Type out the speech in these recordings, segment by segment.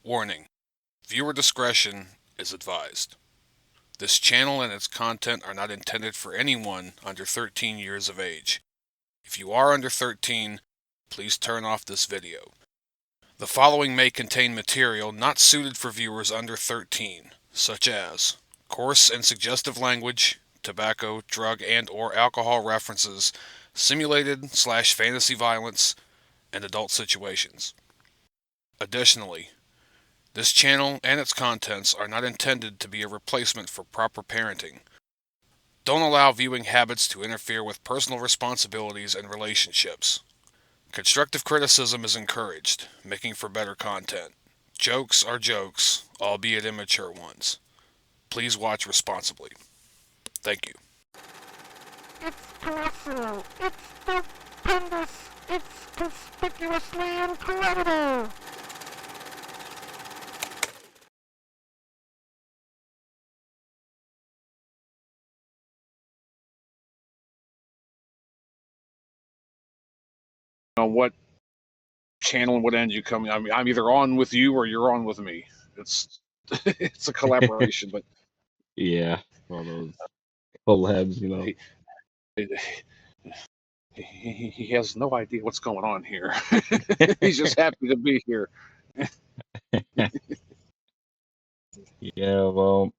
Warning: viewer discretion is advised. This channel and its content are not intended for anyone under 13 years of age. If you are under 13, please turn off this video. The following may contain material not suited for viewers under 13, such as coarse and suggestive language, tobacco, drug and/or alcohol references, simulated/fantasy violence, and adult situations. Additionally, this channel and its contents are not intended to be a replacement for proper parenting. Don't allow viewing habits to interfere with personal responsibilities and relationships. Constructive criticism is encouraged, making for better content. Jokes are jokes, albeit immature ones. Please watch responsibly. Thank you. It's colossal. It's stupendous. It's conspicuously incredible. What channel and what end you come. I mean, I'm either on with you or you're on with me. It's it's a collaboration, but Yeah, all those collabs, he, he has no idea what's going on here. He's just happy to be here. Yeah, well,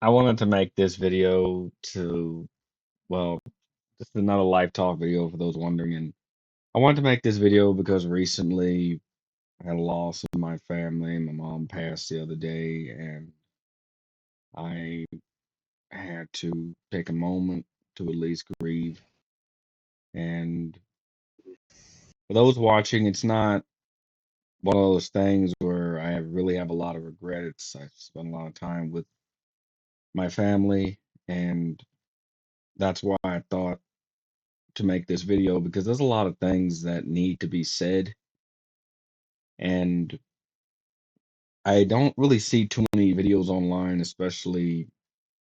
I wanted to make this video well, this is another live talk video for those wondering. And I wanted to make this video because recently I had a loss in my family. My mom passed the other day, and I had to take a moment to at least grieve. And for those watching, it's not one of those things where I really have a lot of regrets. I spent a lot of time with my family, and that's why I thought to make this video, because there's a lot of things that need to be said, and I don't really see too many videos online, especially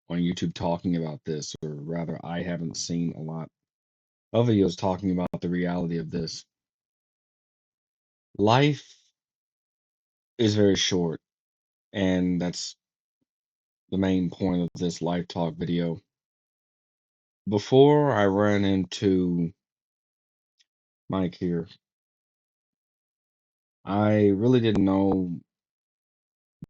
on YouTube, talking about this, or rather, I haven't seen a lot of videos talking about the reality of this. Life is very short, and that's the main point of this live talk video. Before I ran into Mike here, I really didn't know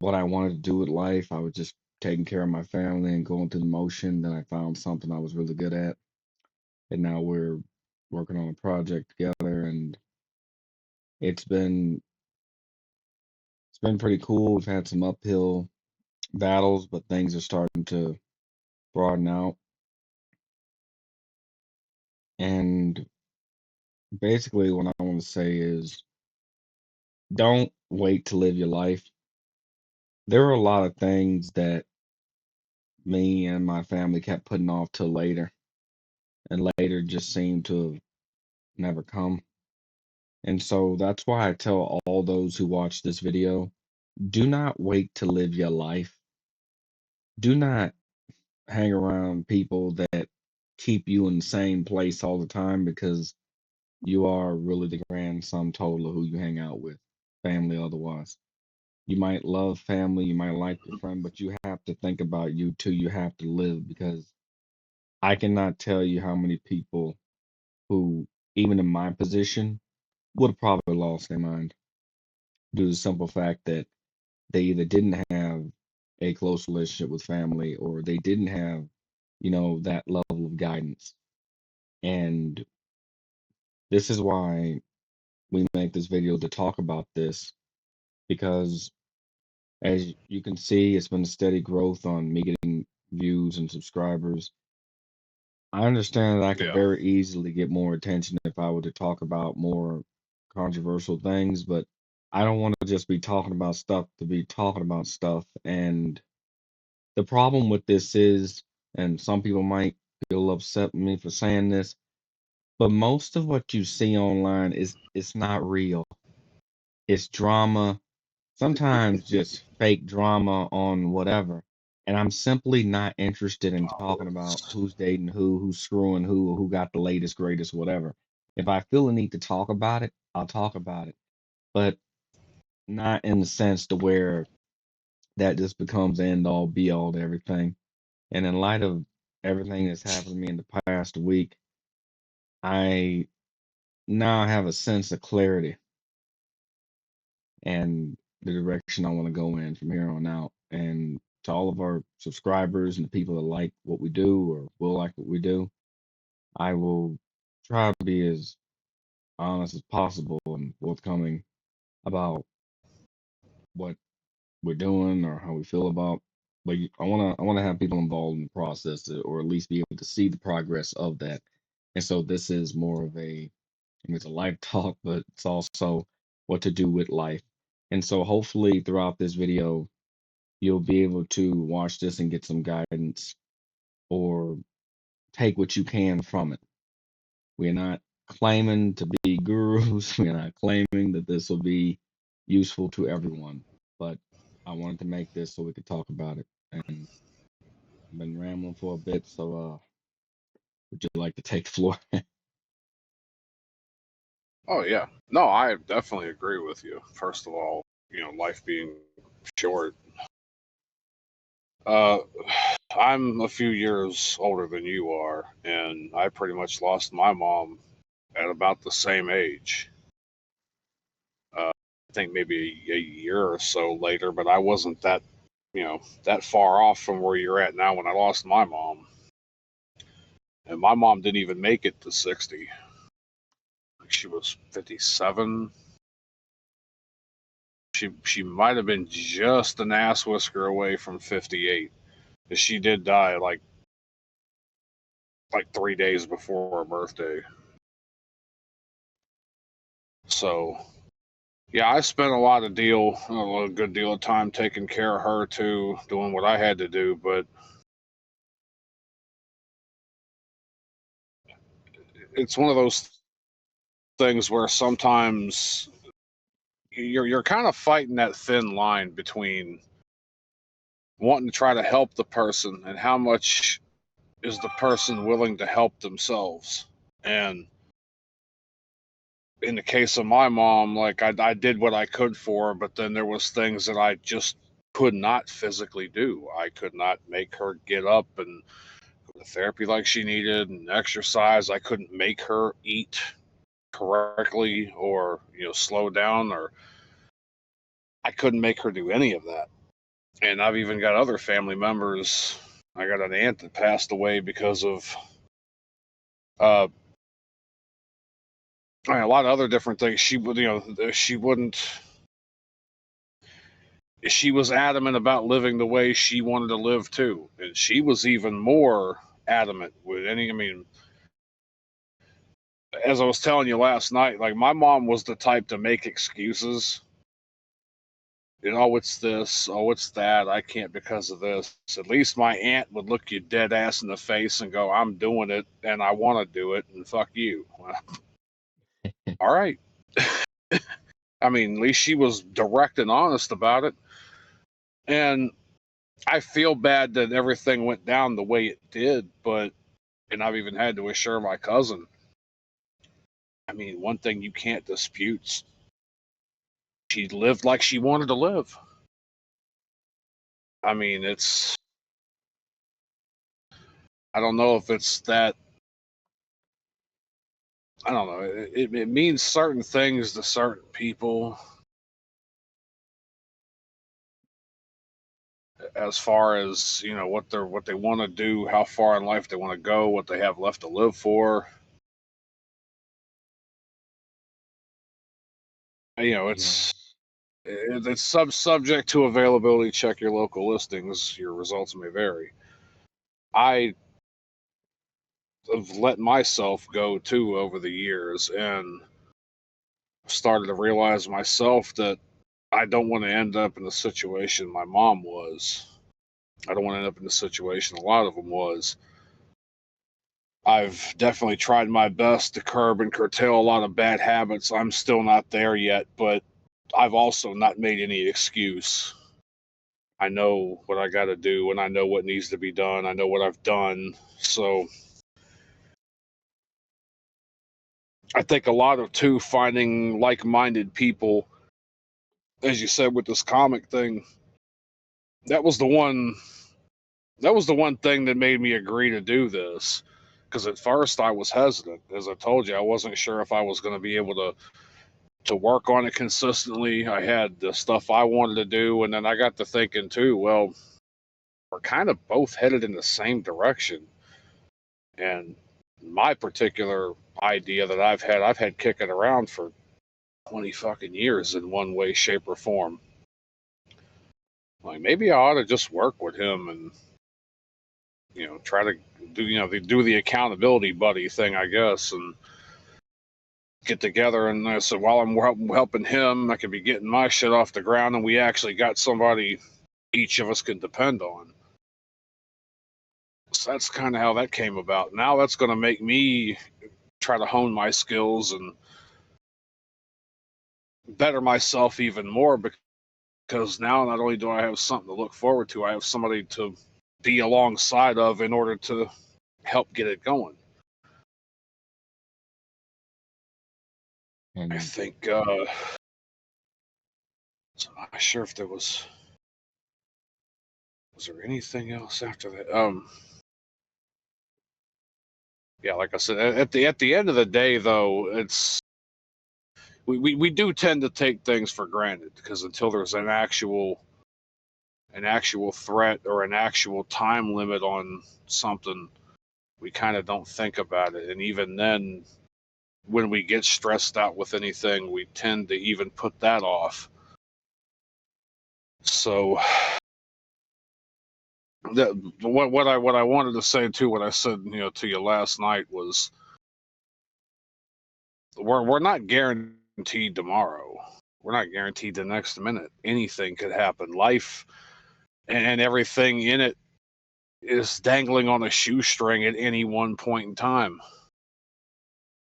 what I wanted to do with life. I was just taking care of my family and going through the motion. Then I found something I was really good at, and now we're working on a project together, and it's been it's been pretty cool. We've had some uphill battles, but things are starting to broaden out. And basically, what I want to say is, don't wait to live your life. There are a lot of things that me and my family kept putting off till later, and later just seemed to have never come. And so that's why I tell all those who watch this video, do not wait to live your life. Do not hang around people that keep you in the same place all the time, because you are really the grand sum total of who you hang out with, family otherwise. You might love family, you might like your friend, but you have to think about you too. You have to live, because I cannot tell you how many people who, even in my position, would have probably lost their mind due to the simple fact that they either didn't have a close relationship with family, or they didn't have, that level of guidance. And this is why we make this video, to talk about this, because as you can see, it's been a steady growth on me getting views and subscribers. I understand that I could Yeah. very easily get more attention if I were to talk about more controversial things, but I don't want to just be talking about stuff to be talking about stuff. And the problem with this is, and some people might feel upset with me for saying this, but most of what you see online is, it's not real. It's drama, sometimes just fake drama on whatever. And I'm simply not interested in talking about who's dating who's screwing who got the latest, greatest, whatever. If I feel a need to talk about it, I'll talk about it. But not in the sense to where that just becomes end all be all to everything. And in light of everything that's happened to me in the past week, I now have a sense of clarity and the direction I want to go in from here on out. And to all of our subscribers and the people that like what we do or will like what we do, I will try to be as honest as possible and forthcoming about what we're doing or how we feel about. But I wanna have people involved in the process, or at least be able to see the progress of that. And so this is more of it's a life talk, but it's also what to do with life. And so hopefully throughout this video, you'll be able to watch this and get some guidance or take what you can from it. We're not claiming to be gurus. We're not claiming that this will be useful to everyone. But I wanted to make this so we could talk about it. And I've been rambling for a bit, so would you like to take the floor? Oh yeah, no, I definitely agree with you. First of all, life being short. Uh, I'm a few years older than you are, and I pretty much lost my mom at about the same age. I think maybe a year or so later, but I wasn't that far off from where you're at now when I lost my mom. And my mom didn't even make it to 60. Like she was 57. She might have been just an ass whisker away from 58. But she did die like 3 days before her birthday. So yeah, I spent a good deal of time taking care of her too, doing what I had to do. But it's one of those things where sometimes you're kind of fighting that thin line between wanting to try to help the person and how much is the person willing to help themselves. And in the case of my mom, like I did what I could for her, but then there was things that I just could not physically do. I could not make her get up and go to therapy like she needed and exercise. I couldn't make her eat correctly or slow down, or I couldn't make her do any of that. And I've even got other family members. I got an aunt that passed away because of uh, a lot of other different things. She wouldn't. She was adamant about living the way she wanted to live too, and she was even more adamant with any. I mean, as I was telling you last night, like my mom was the type to make excuses. Oh, it's this. Oh, it's that. I can't because of this. At least my aunt would look you dead ass in the face and go, "I'm doing it, and I want to do it, and fuck you." All right. I mean, at least she was direct and honest about it. And I feel bad that everything went down the way it did, and I've even had to assure my cousin. I mean, one thing you can't dispute, she lived like she wanted to live. I mean, I don't know if it's that, I don't know, it means certain things to certain people as far as, what they want to do, how far in life they want to go, what they have left to live for. Yeah. It's subject to availability. Check your local listings. Your results may vary. I have let myself go too over the years, and started to realize myself that I don't want to end up in the situation my mom was. I don't want to end up in the situation a lot of them was. I've definitely tried my best to curb and curtail a lot of bad habits. I'm still not there yet, but I've also not made any excuse. I know what I got to do, and I know what needs to be done. I know what I've done. So I think a lot of finding like-minded people as you said with this comic thing, that was the one thing that made me agree to do this. Because at first I was hesitant. As I told you, I wasn't sure if I was going to be able to work on it consistently. I had the stuff I wanted to do, and then I got to thinking too, well, we're kind of both headed in the same direction. And my particular idea that I've had kicking around for 20 fucking years in one way, shape, or form. Like, maybe I ought to just work with him and, try to do the accountability buddy thing, I guess, and get together. And so while I'm helping him, I could be getting my shit off the ground, and we actually got somebody each of us could depend on. So that's kind of how that came about. Now that's going to make me try to hone my skills and better myself even more, because now not only do I have something to look forward to, I have somebody to be alongside of in order to help get it going. And I think so I'm not sure if there was there anything else after that. Yeah, like I said, at the end of the day, though, it's we do tend to take things for granted, because until there's an actual threat or an actual time limit on something, we kind of don't think about it. And even then, when we get stressed out with anything, we tend to even put that off. So what I wanted to say too, what I said to you last night, was we're not guaranteed tomorrow. We're not guaranteed the next minute. Anything could happen. Life and everything in it is dangling on a shoestring at any one point in time.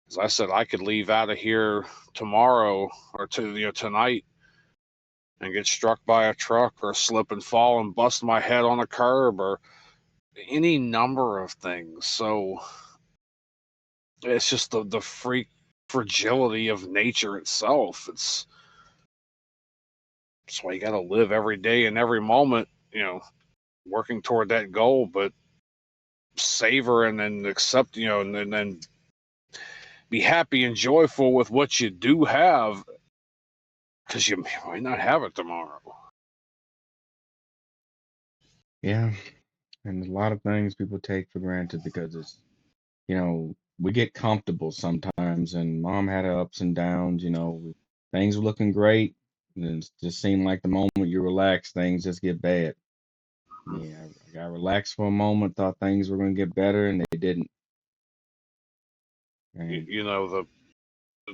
As I said, I could leave out of here tomorrow or tonight and get struck by a truck, or slip and fall and bust my head on a curb, or any number of things. So it's just the fragility of nature itself. That's why you got to live every day and every moment, working toward that goal, but savor and then accept, and then be happy and joyful with what you do have, because you might not have it tomorrow. yeah, and a lot of things people take for granted because it's, we get comfortable sometimes, and mom had her ups and downs, things were looking great, and it just seemed like the moment you relax, things just get bad. Yeah, I got relaxed for a moment, thought things were going to get better, and they didn't. And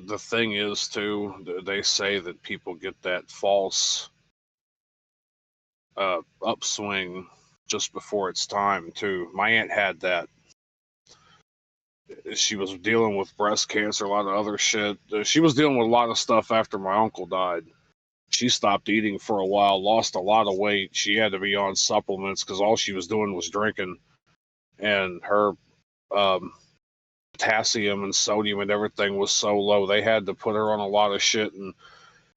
The thing is too, they say that people get that false upswing just before it's time too. My aunt had that. She was dealing with breast cancer, a lot of other shit. She was dealing with a lot of stuff after my uncle died. She stopped eating for a while, lost a lot of weight. She had to be on supplements because all she was doing was drinking, and her potassium and sodium and everything was so low. They had to put her on a lot of shit, and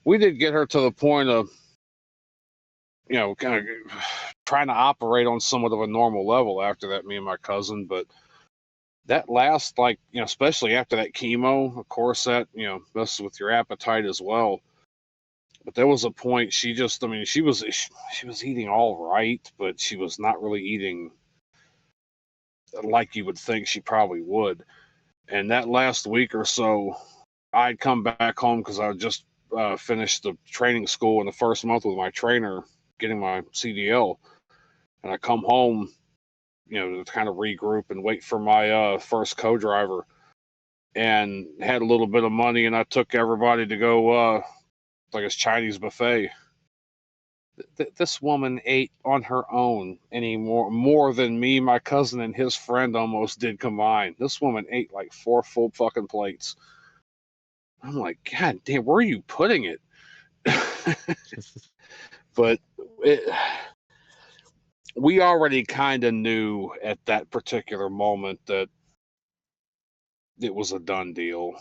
we did get her to the point of, kind of trying to operate on somewhat of a normal level after that, me and my cousin. But that last, especially after that chemo, of course, that, messes with your appetite as well. But there was a point she was eating all right, but she was not really eating like you would think she probably would. And that last week or so, I'd come back home because I just finished the training school in the first month with my trainer, getting my CDL. And I come home, to kind of regroup and wait for my first co-driver, and had a little bit of money, and I took everybody to go like a Chinese buffet. This woman ate on her own more than me, my cousin, and his friend almost did combined. This woman ate like 4 full fucking plates. I'm like, God damn, where are you putting it? But we already kind of knew at that particular moment that it was a done deal.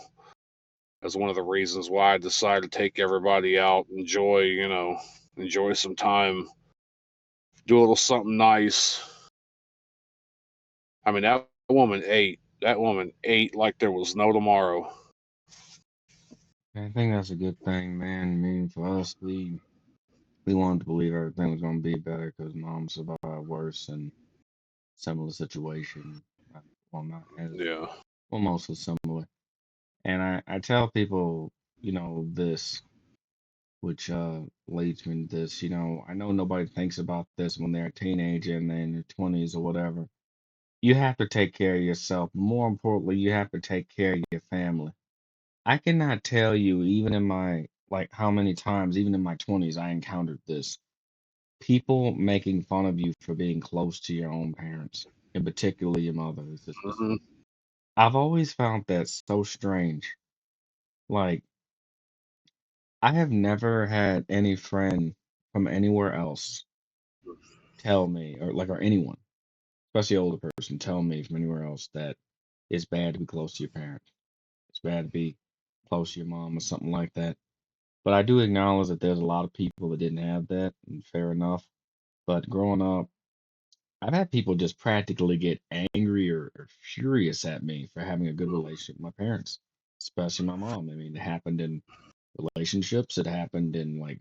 as one of the reasons why I decided to take everybody out, enjoy some time, do a little something nice. I mean, that woman ate. That woman ate like there was no tomorrow. I think that's a good thing, man. I mean, for us, we wanted to believe everything was gonna be better because mom survived worse and similar situation. Well, not as Yeah. well, mostly similar. And I tell people, this, which leads me to this. I know nobody thinks about this when they're a teenager and they're in their 20s or whatever. You have to take care of yourself. More importantly, you have to take care of your family. I cannot tell you, even in my, like, how many times, even in my 20s, I encountered this. People making fun of you for being close to your own parents, and particularly your mother. Hmm. I've always found that so strange. Like, I have never had any friend from anywhere else tell me, or anyone, especially older person, tell me from anywhere else that it's bad to be close to your parents. It's bad to be close to your mom or something like that. But I do acknowledge that there's a lot of people that didn't have that, and fair enough. But growing up, I've had people just practically get angry or furious at me for having a good relationship with my parents, especially my mom. I mean, it happened in relationships, it happened in like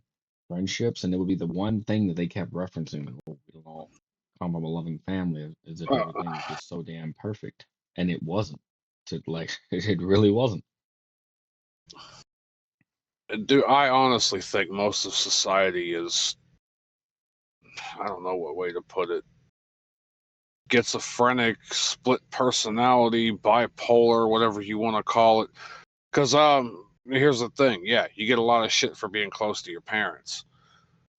friendships, and it would be the one thing that they kept referencing, like, oh, we don't all come from a loving family, as if Uh, everything was just so damn perfect. And it wasn't. To like, it really wasn't. I honestly think most of society is, I don't know what way to put it, schizophrenic, split personality, bipolar, whatever you want to call it. Because here's the thing, yeah, you get a lot of shit for being close to your parents,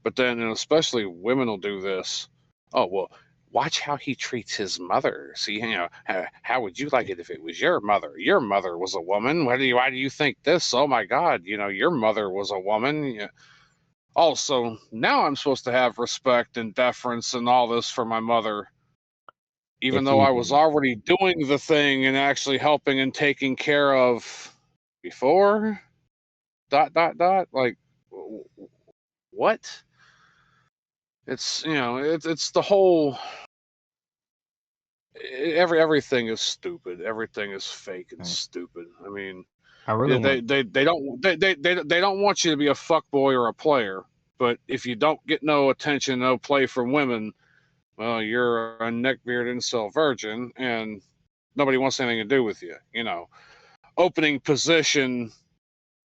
but then, and especially women will do this. Oh well, watch how he treats his mother. See, how would you like it if it was your mother? Your mother was a woman. Why do you think this? Oh my God, your mother was a woman. Yeah. Also, now I'm supposed to have respect and deference and all this for my mother, even It's though I was even, already doing the thing and actually helping and taking care of before. Dot dot dot. Like, what? It's the whole. Everything is stupid. Everything is fake and I, stupid. I mean, I really they want they, they don't they don't want you to be a fuck boy or a player. But if you don't get no attention, no play from women, well, you're a neckbeard incel virgin, and nobody wants anything to do with you. Opening position,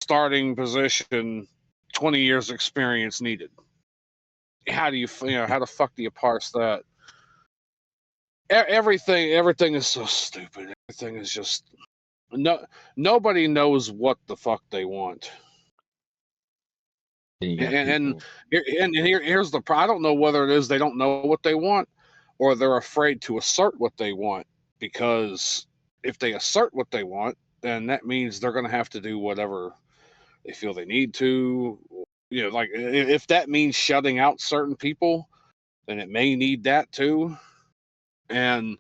starting position, 20 years experience needed. How the fuck do you parse that? Everything is so stupid. Everything is just no. Nobody knows what the fuck they want. then you got And people. here's the problem. I don't know whether it is they don't know what they want, or they're afraid to assert what they want, because if they assert what they want, then that means they're going to have to do whatever they feel they need to. Like if that means shutting out certain people, then it may need that too. And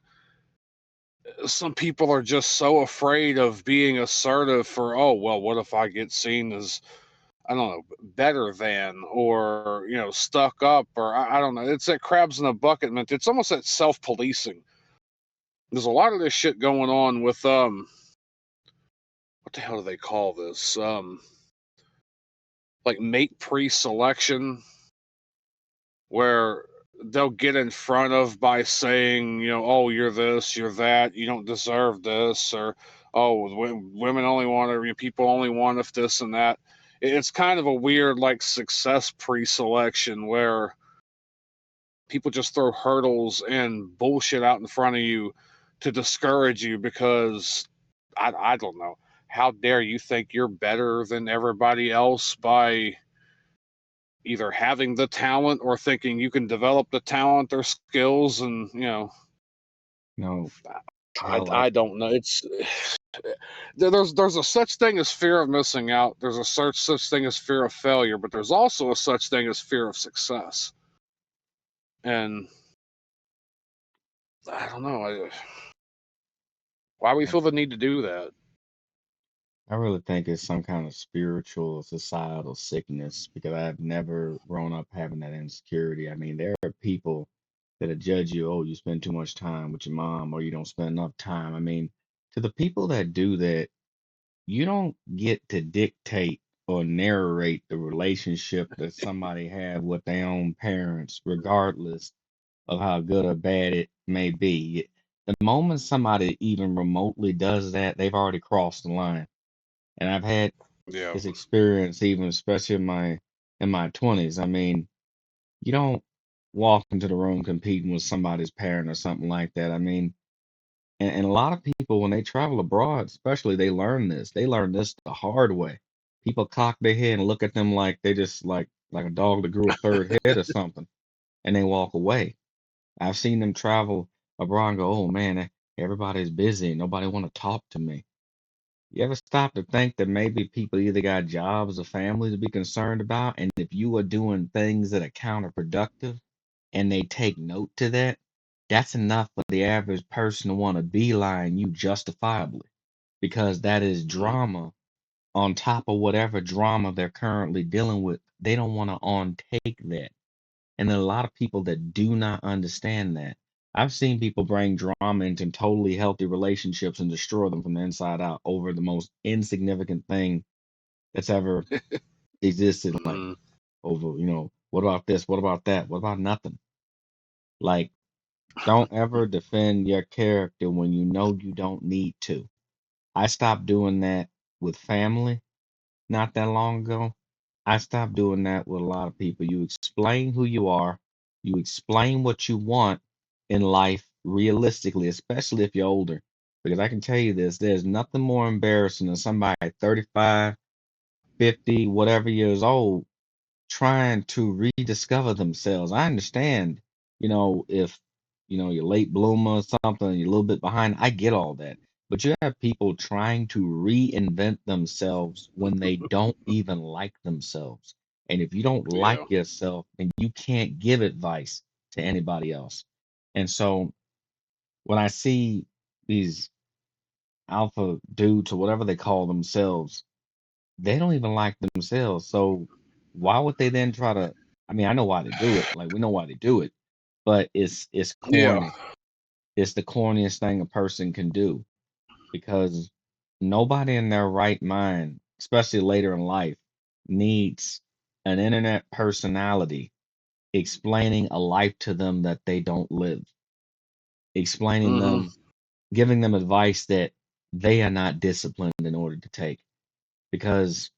some people are just so afraid of being assertive for, oh well, what if I get seen as, I don't know, better than, or stuck up, or I don't know. It's that crabs in a bucket mentality. It's almost that self-policing. There's a lot of this shit going on with what the hell do they call this? Like mate pre-selection, where they'll get in front of by saying, oh, you're this, you're that, you don't deserve this, or oh, women only want, or people only want if this and that. It's kind of a weird like success pre-selection where people just throw hurdles and bullshit out in front of you to discourage you because I don't know. How dare you think you're better than everybody else by either having the talent or thinking you can develop the talent or skills, and No, I, hell, I don't know. It's there's a such thing as fear of missing out. There's a such thing as fear of failure, but there's also a such thing as fear of success. And I don't know why we I, feel the need to do that. I really think it's some kind of spiritual, societal sickness because I've never grown up having that insecurity. I mean, there are people that'll judge you, oh, you spend too much time with your mom or you don't spend enough time. I mean, to the people that do that, you don't get to dictate or narrate the relationship that somebody had with their own parents, regardless of how good or bad it may be. The moment somebody even remotely does that, they've already crossed the line. And I've had Yeah. this experience even especially in my 20s. I mean, you don't walk into the room competing with somebody's parent or something like that. I mean, and a lot of people when they travel abroad, especially they learn this. They learn this the hard way. People cock their head and look at them like they just like a dog that grew a third head or something, and they walk away. I've seen them travel abroad and go, "Oh man, everybody's busy. Nobody want to talk to me." You ever stop to think that maybe people either got jobs or families to be concerned about, and if you are doing things that are counterproductive and they take note to that, that's enough for the average person to want to beeline you justifiably because that is Mm. drama on top of whatever drama they're currently dealing with. They don't want to untake that. And there are a lot of people that do not understand that. I've seen people bring drama into totally healthy relationships and destroy them from the inside out over the most insignificant thing that's ever existed. Like, Mm. over, what about this? What about that? What about nothing? Like, don't ever defend your character when you know you don't need to. I stopped doing that with family not that long ago. I stopped doing that with a lot of people. You explain who you are, you explain what you want in life realistically, especially if you're older. Because I can tell you this, there's nothing more embarrassing than somebody at 35, 50, whatever years old trying to rediscover themselves. I understand, if you're late bloomer or something, you're a little bit behind. I get all that. But you have people trying to reinvent themselves when they don't even like themselves. And if you don't like Yeah. yourself, then you can't give advice to anybody else. And so when I see these alpha dudes or whatever they call themselves, they don't even like themselves. So why would they then try to? I mean, I know why they do it. Like we know why they do it, but it's Yeah. corny. It's the corniest thing a person can do because nobody in their right mind, especially later in life, needs an internet personality explaining a life to them that they don't live, explaining Hmm. them, giving them advice that they are not disciplined in order to take. Because,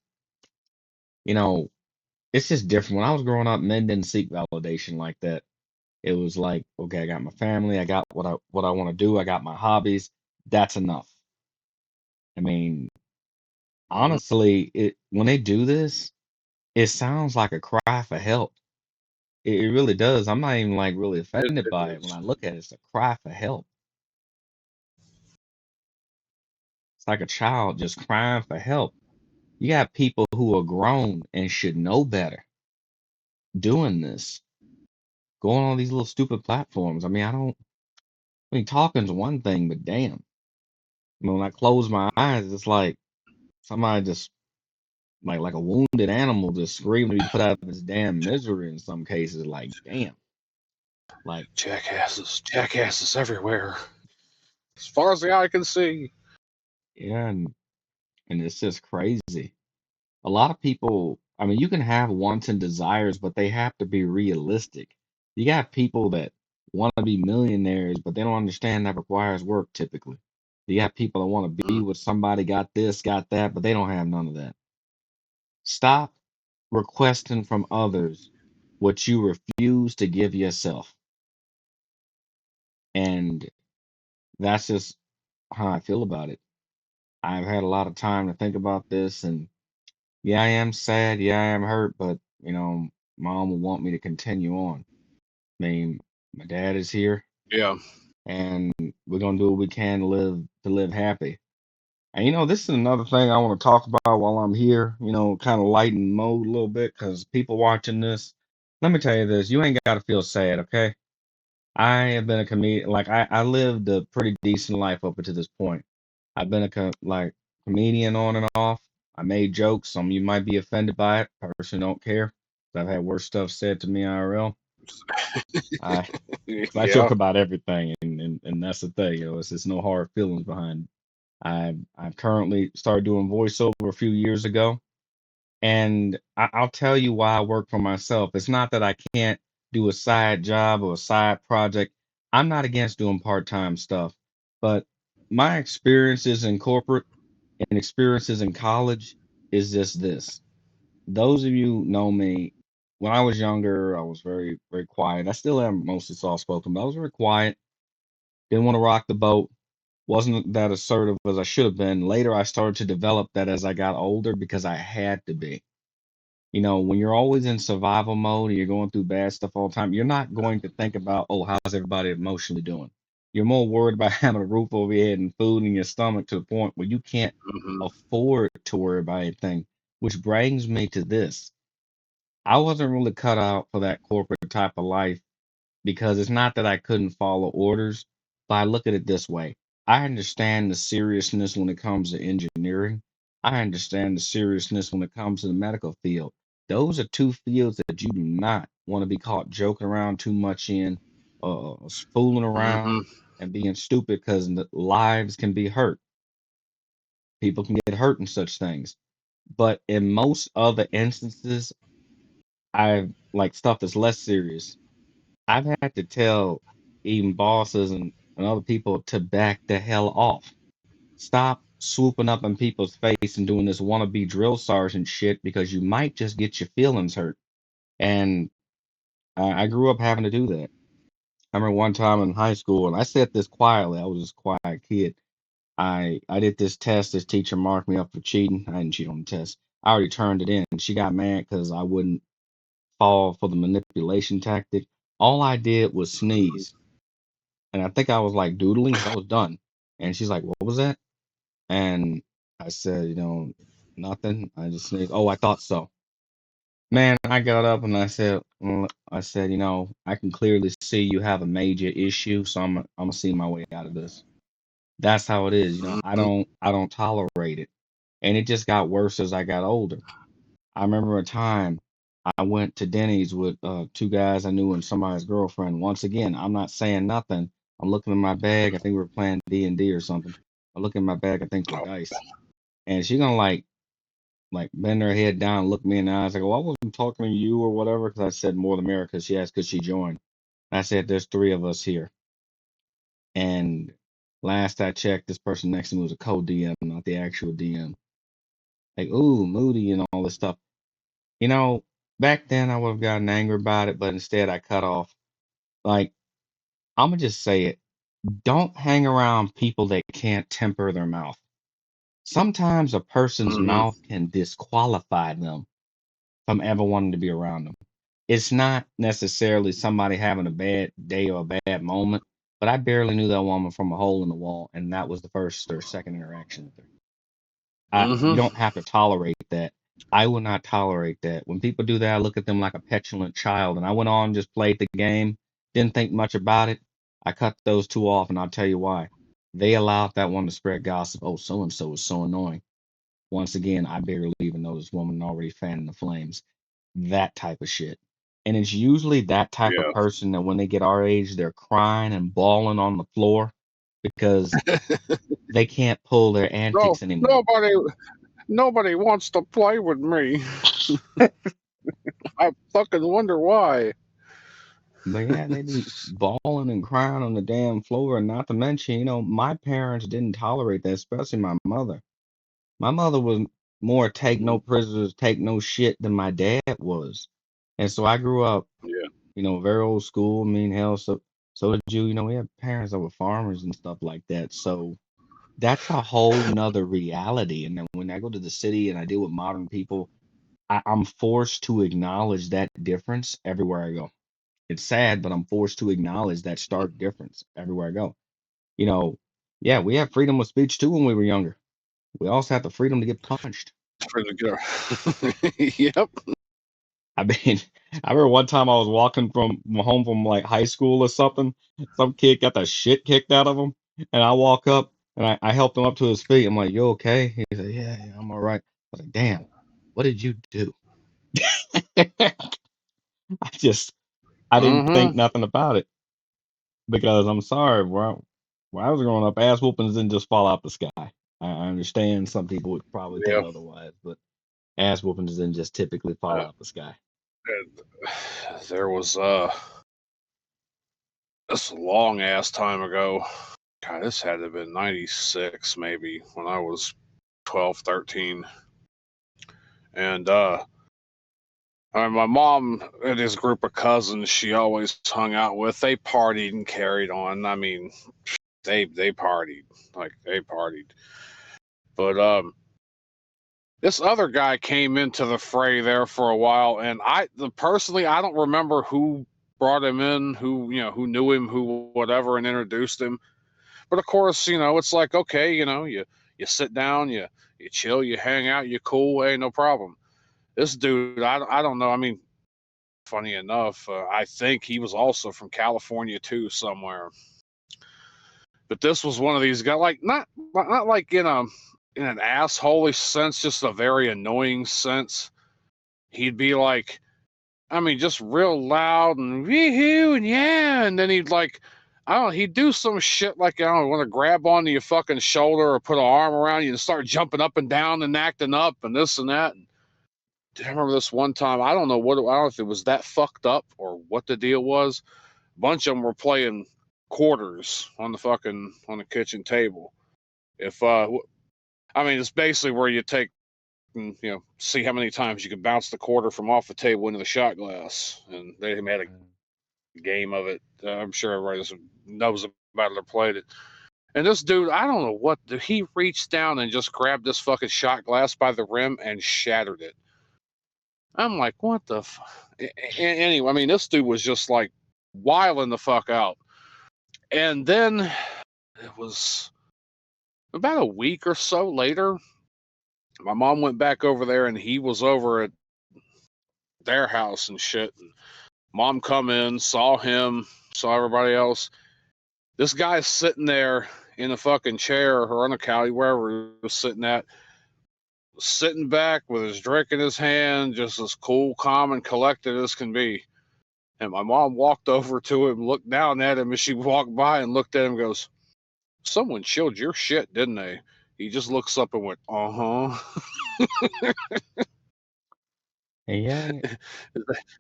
you know, it's just different. When I was growing up, men didn't seek validation like that. It was like, okay, I got my family, I got what I want to do, I got my hobbies. That's enough. I mean, honestly, it when they do this, it sounds like a cry for help. It really does. I'm not even like really offended It by it. When is. I look at it, it's a cry for help. It's like a child just crying for help. You got people who are grown and should know better doing this, going on these little stupid platforms. I mean, talking's one thing, but damn. I mean, when I close my eyes, it's like somebody just like a wounded animal just screaming to be put out of its damn misery in some cases. Like, damn. Like, Jackasses. Jackasses everywhere. As far as the eye can see. yeah, and it's just crazy. A lot of people, I mean, you can have wants and desires, but they have to be realistic. You got people that want to be millionaires, but they don't understand that requires work typically. You got people that want to be Mm. with somebody, got this, got that, but they don't have none of that. Stop requesting from others what you refuse to give yourself. And that's just how I feel about it. I've had a lot of time to think about this, and yeah, I am sad. Yeah, I am hurt, but mom will want me to continue on. I mean, my dad is here, Yeah. and we're gonna do what we can to live happy. And this is another thing I want to talk about while I'm here. Kind of lighten mode a little bit because people watching this. Let me tell you this: you ain't got to feel sad, okay? I have been a comedian. Like I lived a pretty decent life up until this point. I've been like comedian on and off. I made jokes. Some of you might be offended by it. Personally, don't care. I've had worse stuff said to me IRL. I I Yeah. joke about everything, and that's the thing. It's just no hard feelings behind it. I've currently started doing voiceover a few years ago, and I'll tell you why I work for myself. It's not that I can't do a side job or a side project. I'm not against doing part-time stuff, but my experiences in corporate and experiences in college is just this. Those of you know me, when I was younger, I was very, very quiet. I still am mostly soft spoken, but I was very quiet. Didn't want to rock the boat. Wasn't that assertive as I should have been. Later, I started to develop that as I got older because I had to be. When you're always in survival mode and you're going through bad stuff all the time, you're not going to think about, oh, how's everybody emotionally doing? You're more worried about having a roof over your head and food in your stomach to the point where you can't Hmm. afford to worry about anything. Which brings me to this. I wasn't really cut out for that corporate type of life because it's not that I couldn't follow orders, but I look at it this way. I understand the seriousness when it comes to engineering. I understand the seriousness when it comes to the medical field. Those are two fields that you do not want to be caught joking around too much in, fooling around Hmm. and being stupid because lives can be hurt. People can get hurt in such things. But in most other instances, I've like stuff that's less serious. I've had to tell even bosses and other people to back the hell off. Stop swooping up in people's face and doing this wannabe drill sergeant shit because you might just get your feelings hurt. And I grew up having to do that. I remember one time in high school, and I said this quietly. I was just a quiet kid. I did this test. This teacher marked me up for cheating. I didn't cheat on the test. I already turned it in. She got mad because I wouldn't fall for the manipulation tactic. All I did was sneeze. And I think I was like doodling because I was done. And she's like, "What was that?" And I said, nothing. I just sneezed. Oh, I thought so. Man, I got up and I said, I can clearly see you have a major issue, so I'm gonna see my way out of this. That's how it is. Hmm. I don't tolerate it. And it just got worse as I got older. I remember a time I went to Denny's with two guys I knew and somebody's girlfriend. Once again, I'm not saying nothing. I'm looking in my bag. I think we were playing D&D or something. I look in my bag. I think for Oh, dice, and she gonna like bend her head down, look me in the eyes. I go, I wasn't talking to you or whatever, because I said more than America. She asked, could she join? And I said, there's three of us here. And last I checked, this person next to me was a co-DM, not the actual DM. Like, ooh, moody and all this stuff. You know, Back then I would have gotten angry about it, but instead I cut off. Like, I'm gonna just say it. Don't hang around people that can't temper their mouth. Sometimes a person's hmm. mouth can disqualify them from ever wanting to be around them. It's not necessarily somebody having a bad day or a bad moment, but I barely knew that woman from a hole in the wall, and that was the first or second interaction with her. You Hmm. don't have to tolerate that. I will not tolerate that. When people do that, I look at them like a petulant child. And I went on, just played the game, didn't think much about it. I cut those two off, and I'll tell you why. They allowed that one to spread gossip. Oh, so and so is so annoying. Once again, I barely even know this woman already fanning the flames. That type of shit. And it's usually that type of Yeah. person that when they get our age, they're crying and bawling on the floor because they can't pull their No, antics anymore. nobody wants to play with me. I fucking wonder why. But yeah, they be bawling and crying on the damn floor. And not to mention, my parents didn't tolerate that, especially my mother. My mother was more take no Mhm. prisoners, take no shit than my dad was. And so I grew up, Yeah. very old school. I mean, hell, so did you. We had parents that were farmers and stuff like that. So that's a whole nother reality. And then when I go to the city and I deal with modern people, I'm forced to acknowledge that difference everywhere I go. It's sad, but I'm forced to acknowledge that stark difference everywhere I go. You know, yeah, we had freedom of speech too when we were younger. We also had the freedom to get punched. Pretty good. Yep. I mean, I remember one time I was walking from home from like high school or something. Some kid got the shit kicked out of him, and I walk up. And I helped him up to his feet. I'm like, "You okay?" He said, "Yeah, yeah, I'm all right." I was like, "Damn, what did you do?" I just I didn't think Mm-hmm. nothing about it because I'm sorry, when I was growing up, ass whoopings didn't just fall out the sky. I understand some people would probably think Yeah. otherwise, but ass whoopings didn't just typically fall out the sky. There was this a long ass time ago. God, this had to have been 96 maybe when I was 12, 13. And my mom and his group of cousins she always hung out with, they partied and carried on. I mean, they partied. Like they partied. But this other guy came into the fray there for a while, and personally I don't remember who brought him in, who knew him, who whatever, and introduced him. But of course, it's like, okay, you sit down, you chill, you hang out, you cool, hey, no problem. This dude, I don't know. I mean, funny enough, I think he was also from California too, somewhere. But this was one of these guys, like not like in an assholey sense, just a very annoying sense. He'd be like, I mean, just real loud and wee-hoo and yeah, and then he'd like, I don't know, he'd do some shit like, I don't know, want to grab onto your fucking shoulder or put an arm around you and start jumping up and down and acting up and this and that. And I remember this one time, I don't know if it was that fucked up or what the deal was. A bunch of them were playing quarters on the kitchen table. If I mean, it's basically where you take and see how many times you can bounce the quarter from off the table into the shot glass, and they made a game of it. I'm sure everybody knows about it or played it. And this dude, I don't know what, he reached down and just grabbed this fucking shot glass by the rim and shattered it. I'm like, what the anyway, I mean, this dude was just like wiling the fuck out. And then it was about a week or so later, my mom went back over there and he was over at their house and shit. And mom come in, saw him, saw everybody else. This guy's sitting there in a fucking chair or on a couch, wherever he was sitting at, sitting back with his drink in his hand, just as cool, calm, and collected as can be. And my mom walked over to him, looked down at him as she walked by and looked at him and goes, "Someone chilled your shit, didn't they?" He just looks up and went, "Uh-huh." Yeah,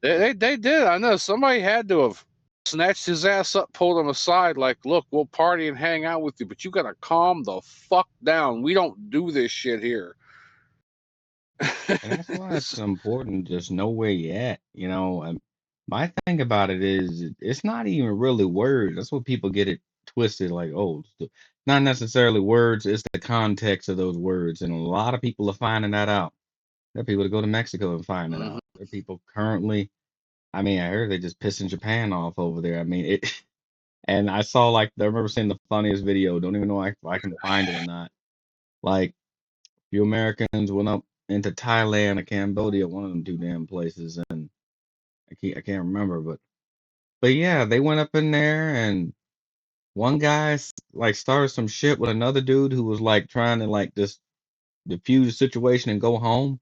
They did. I know somebody had to have snatched his ass up, pulled him aside, like, "Look, we'll party and hang out with you, but you gotta calm the fuck down. We don't do this shit here." and that's why it's important to just know where you're at. My thing about it is it's not even really words. That's what people get it twisted. Like, oh, not necessarily words. It's the context of those words, and a lot of people are finding that out. There are people that go to Mexico and find it Mhm. out. There are people currently. I mean, I heard they just pissing Japan off over there. I mean, it. And I saw like I remember seeing the funniest video. Don't even know if I can find it or not. Like, few Americans went up into Thailand or Cambodia, one of them two damn places, and I can't remember, but yeah, they went up in there and one guy like started some shit with another dude who was like trying to like just diffuse the situation and go home.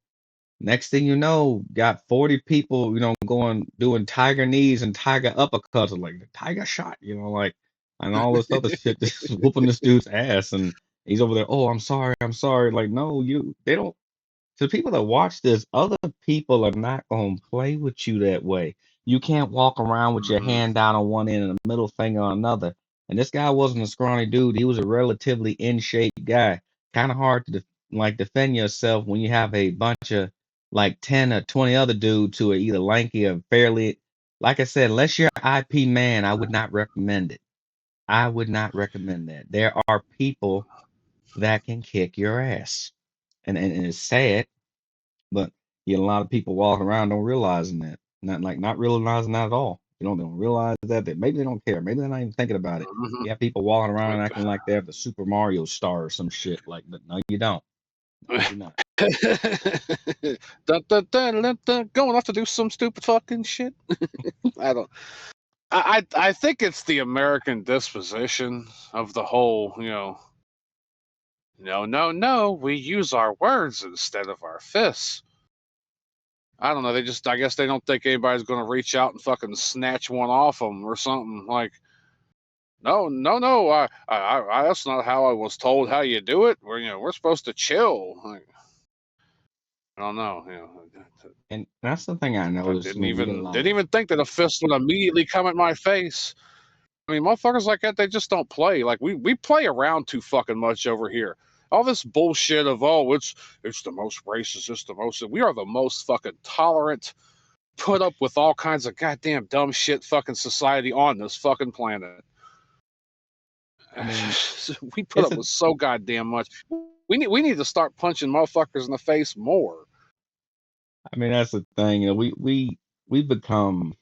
Next thing you know, got 40 people, going doing tiger knees and tiger uppercuts, like the tiger shot, like and all this other shit, just whooping this dude's ass, and he's over there. Oh, I'm sorry. Like, no, they don't. To the people that watch this, other people are not gonna play with you that way. You can't walk around with your Mhm. hand down on one end and a middle finger on another. And this guy wasn't a scrawny dude. He was a relatively in shape guy. Kind of hard to like defend yourself when you have a bunch of like 10 or 20 other dudes who are either lanky or fairly. Like I said, unless you're an IP man, I would not recommend it. I would not recommend that. There are people that can kick your ass, and it's sad, but you get a lot of people walking around don't realizing that. Not realizing that at all. They don't realize that maybe they don't care. Maybe they're not even thinking about it. Mhm. You have people walking around Like, and acting like they're the Super Mario star or some shit. Like, but no, you don't. No, you do not. dun, dun, dun, dun, dun, going off to do some stupid fucking shit. I don't. I think it's the American disposition of the whole, No, no, no. We use our words instead of our fists. I don't know. I guess they don't think anybody's going to reach out and fucking snatch one off them or something. Like, no, no, no. That's not how I was told how you do it. We're supposed to chill. Like, I don't know. And that's the thing I I noticed. I didn't mean, you get a even lot didn't of, even think that a fist would immediately come at my face. I mean, motherfuckers like that, they just don't play. Like we play around too fucking much over here. All this bullshit of it's the most racist, it's the most. We are the most fucking tolerant, put up with all kinds of goddamn dumb shit fucking society on this fucking planet. I mean, We put it's up a, with so goddamn much. We need to start punching motherfuckers in the face more. I mean, that's the thing. We become,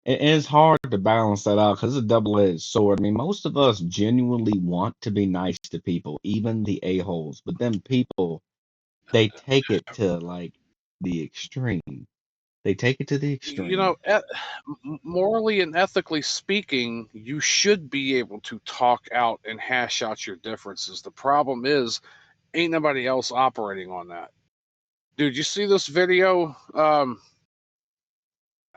and it's hard to balance that out because it's a double-edged sword. I mean, most of us genuinely want to be nice to people, even the a-holes, but then people, they take it to like the extreme. They take it to the You extreme. know, morally and ethically speaking, you should be able to talk out and hash out your differences. The problem is, ain't nobody else operating on that. Dude, you see this video? I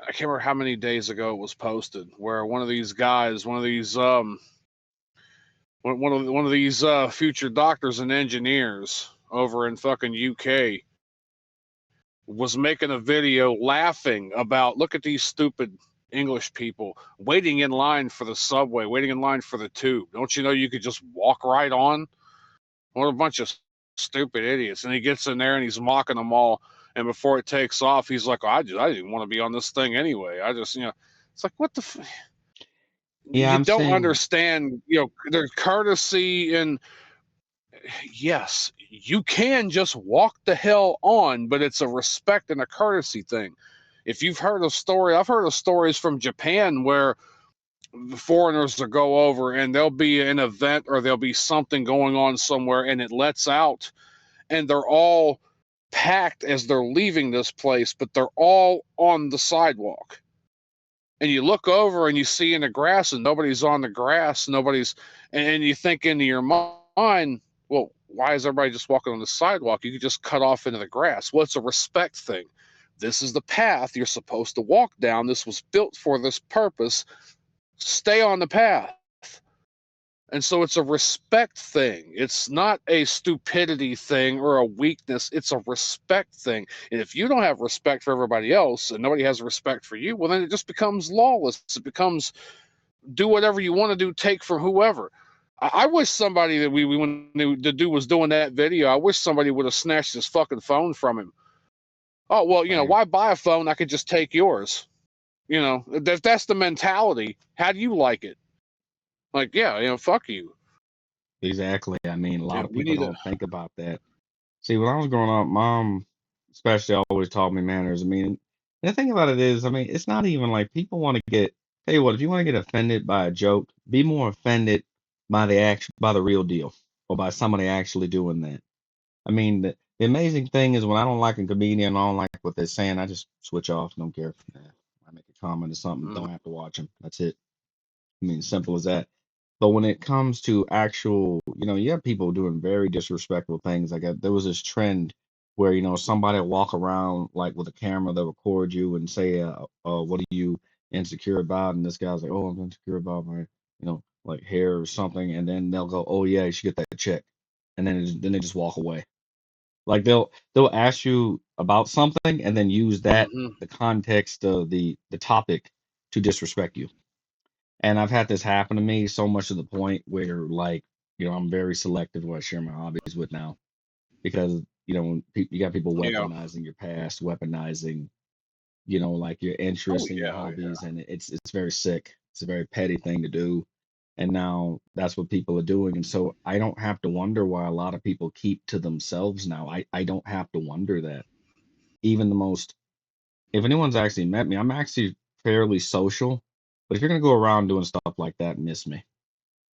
can't remember how many days ago it was posted, where one of these guys, one of these future doctors and engineers over in fucking UK was making a video laughing about, look at these stupid English people waiting in line for the subway, waiting in line for the tube. Don't you know you could just walk right on? What a bunch of stupid idiots. And he gets in there and he's mocking them all. And before it takes off, he's like, I didn't want to be on this thing anyway. It's like, what the Yeah, you I'm don't saying understand, there's courtesy. And yes, you can just walk the hell on, but it's a respect and a courtesy thing. If you've heard of story, I've heard of stories from Japan where foreigners will go over and there'll be an event or there'll be something going on somewhere and it lets out and they're all packed as they're leaving this place, but they're all on the sidewalk. And you look over and you see in the grass and nobody's on the grass, and you think into your mind, well, why is everybody just walking on the sidewalk? You could just cut off into the grass. Well, it's a respect thing. This is the path you're supposed to walk down. This was built for this purpose. Stay on the path. And so it's a respect thing. It's not a stupidity thing or a weakness. It's a respect thing. And if you don't have respect for everybody else and nobody has respect for you, well, then it just becomes lawless. It becomes do whatever you want to do, take from whoever. I wish somebody that when the dude was doing that video, I wish somebody would have snatched his fucking phone from him. Oh, well, same. why buy a phone? I could just take yours. That's the mentality. How do you like it? Like, yeah, fuck you. Exactly. I mean, a lot Yeah, of we people need to. don't think about that. See, when I was growing up, mom especially always taught me manners. I mean, the thing about it is, I mean, it's not even like people want to get, tell you what, if you want to get offended by a joke, be more offended by by the real deal or by somebody actually doing that. I mean, the amazing thing is when I don't like a comedian, I don't like what they're saying, I just switch off, don't care. I make a comment or something, Mhm. don't have to watch them. That's it. I mean, simple as that. But when it comes to actual, you have people doing very disrespectful things. Like there was this trend where, somebody will walk around like with a camera, they'll record you and say, what are you insecure about? And this guy's like, oh, I'm insecure about my, like hair or something. And then they'll go, oh yeah, you should get that check. And then they just walk away. Like they'll ask you about something and then use that Mhm. the context of the topic to disrespect you. And I've had this happen to me so much to the point where, like, I'm very selective who I share my hobbies with now because, when you got people Yeah. weaponizing your past, weaponizing, like your Oh interests and your yeah. hobbies, and it's very sick. It's a very petty thing to do. And now that's what people are doing. And so I don't have to wonder why a lot of people keep to themselves now. I don't have to wonder that. Even the most, if anyone's actually met me, I'm actually fairly social. But if you're gonna go around doing stuff like that, miss me.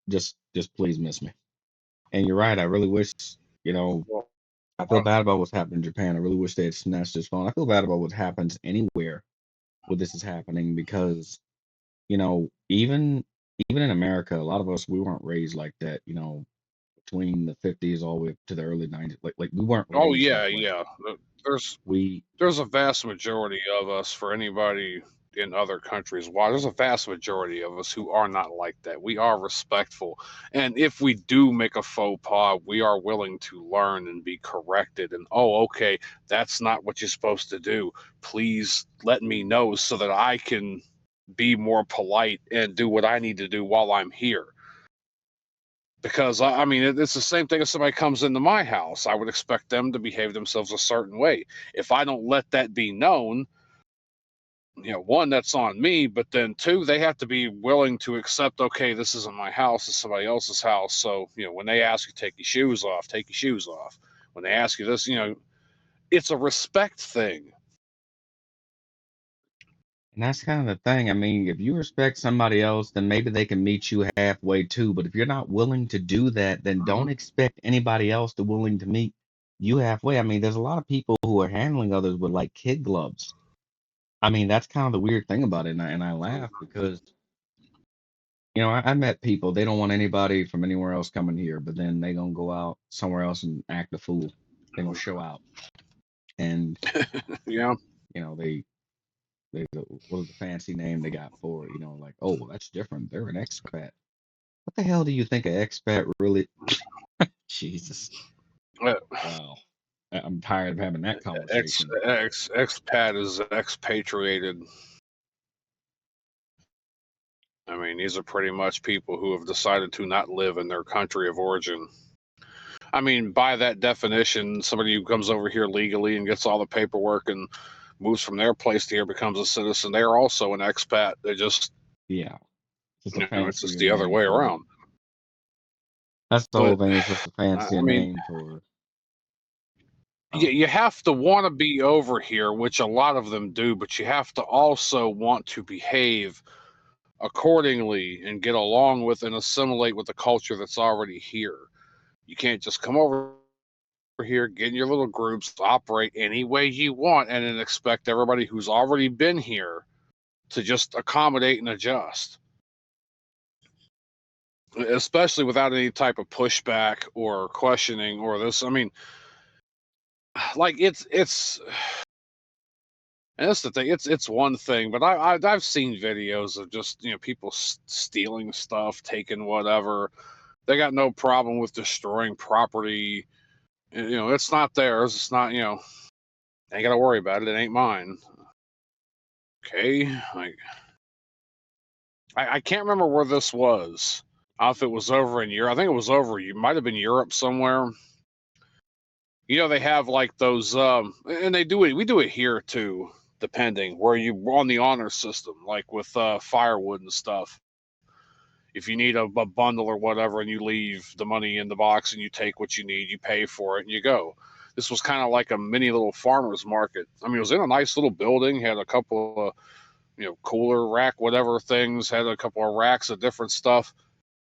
Just please miss me. And you're right. I really wish, you know, Well, I feel bad about what's happened in Japan. I really wish they had snatched his phone. I feel bad about what happens anywhere where this is happening because, even in America, a lot of us we weren't raised like that. between the 50s all the way up to the early 90s. Like we weren't Oh raised yeah, that way. yeah. There's We there's a vast majority of us, for anybody in other countries, why there's a vast majority of us who are not like that. We are respectful, and if we do make a faux pas, we are willing to learn and be corrected. And oh, okay, that's not what you're supposed to do. Please let me know so that I can be more polite and do what I need to do while I'm here. Because I mean, it's the same thing if somebody comes into my house. I would expect them to behave themselves a certain way. If I don't let that be known, one, that's on me, but then two, they have to be willing to accept, okay, this isn't my house, it's somebody else's house. So, when they ask you, take your shoes off, take your shoes off. When they ask you this, it's a respect thing. And that's kind of the thing. I mean, if you respect somebody else, then maybe they can meet you halfway too. But if you're not willing to do that, then Mhm. don't expect anybody else to willing to meet you halfway. I mean, there's a lot of people who are handling others with like kid gloves. I mean, that's kind of the weird thing about it. And I laugh because, I met people, they don't want anybody from anywhere else coming here, but then they gonna go out somewhere else and act a fool. They're gonna show out. And, Yeah. what is the fancy name they got for it? Like, oh, that's different. They're an expat. What the hell do you think an expat really? Jesus. Uh, Wow. I'm tired of having that Ex, conversation. expat is expatriated. I mean, these are pretty much people who have decided to not live in their country of origin. I mean, by that definition, somebody who comes over here legally and gets all the paperwork and moves from their place to here, becomes a citizen, they're also an expat. They just, Yeah. Just a it's just fancier the other name way for it. around. That's the whole But thing. It's just a I fancier mean, name for you have to want to be over here, which a lot of them do, but you have to also want to behave accordingly and get along with and assimilate with the culture that's already here. You can't just come over here, get in your little groups, operate any way you want, and then expect everybody who's already been here to just accommodate and adjust, especially without any type of pushback or questioning or this. I mean, like it's and that's the thing. It's one thing, but I've seen videos of just people stealing stuff, taking whatever. They got no problem with destroying property. It's not theirs. It's not. Ain't gotta worry about it. It ain't mine. Okay, like I can't remember where this was. I don't know if it was over in Europe. I think it was over. You might have been Europe somewhere. They have like those, and they do it. We do it here too, depending where you on the honor system, like with firewood and stuff. If you need a bundle or whatever, and you leave the money in the box and you take what you need, you pay for it, and you go. This was kind of like a mini little farmer's market. I mean, it was in a nice little building, had a couple of cooler rack, whatever things, had a couple of racks of different stuff.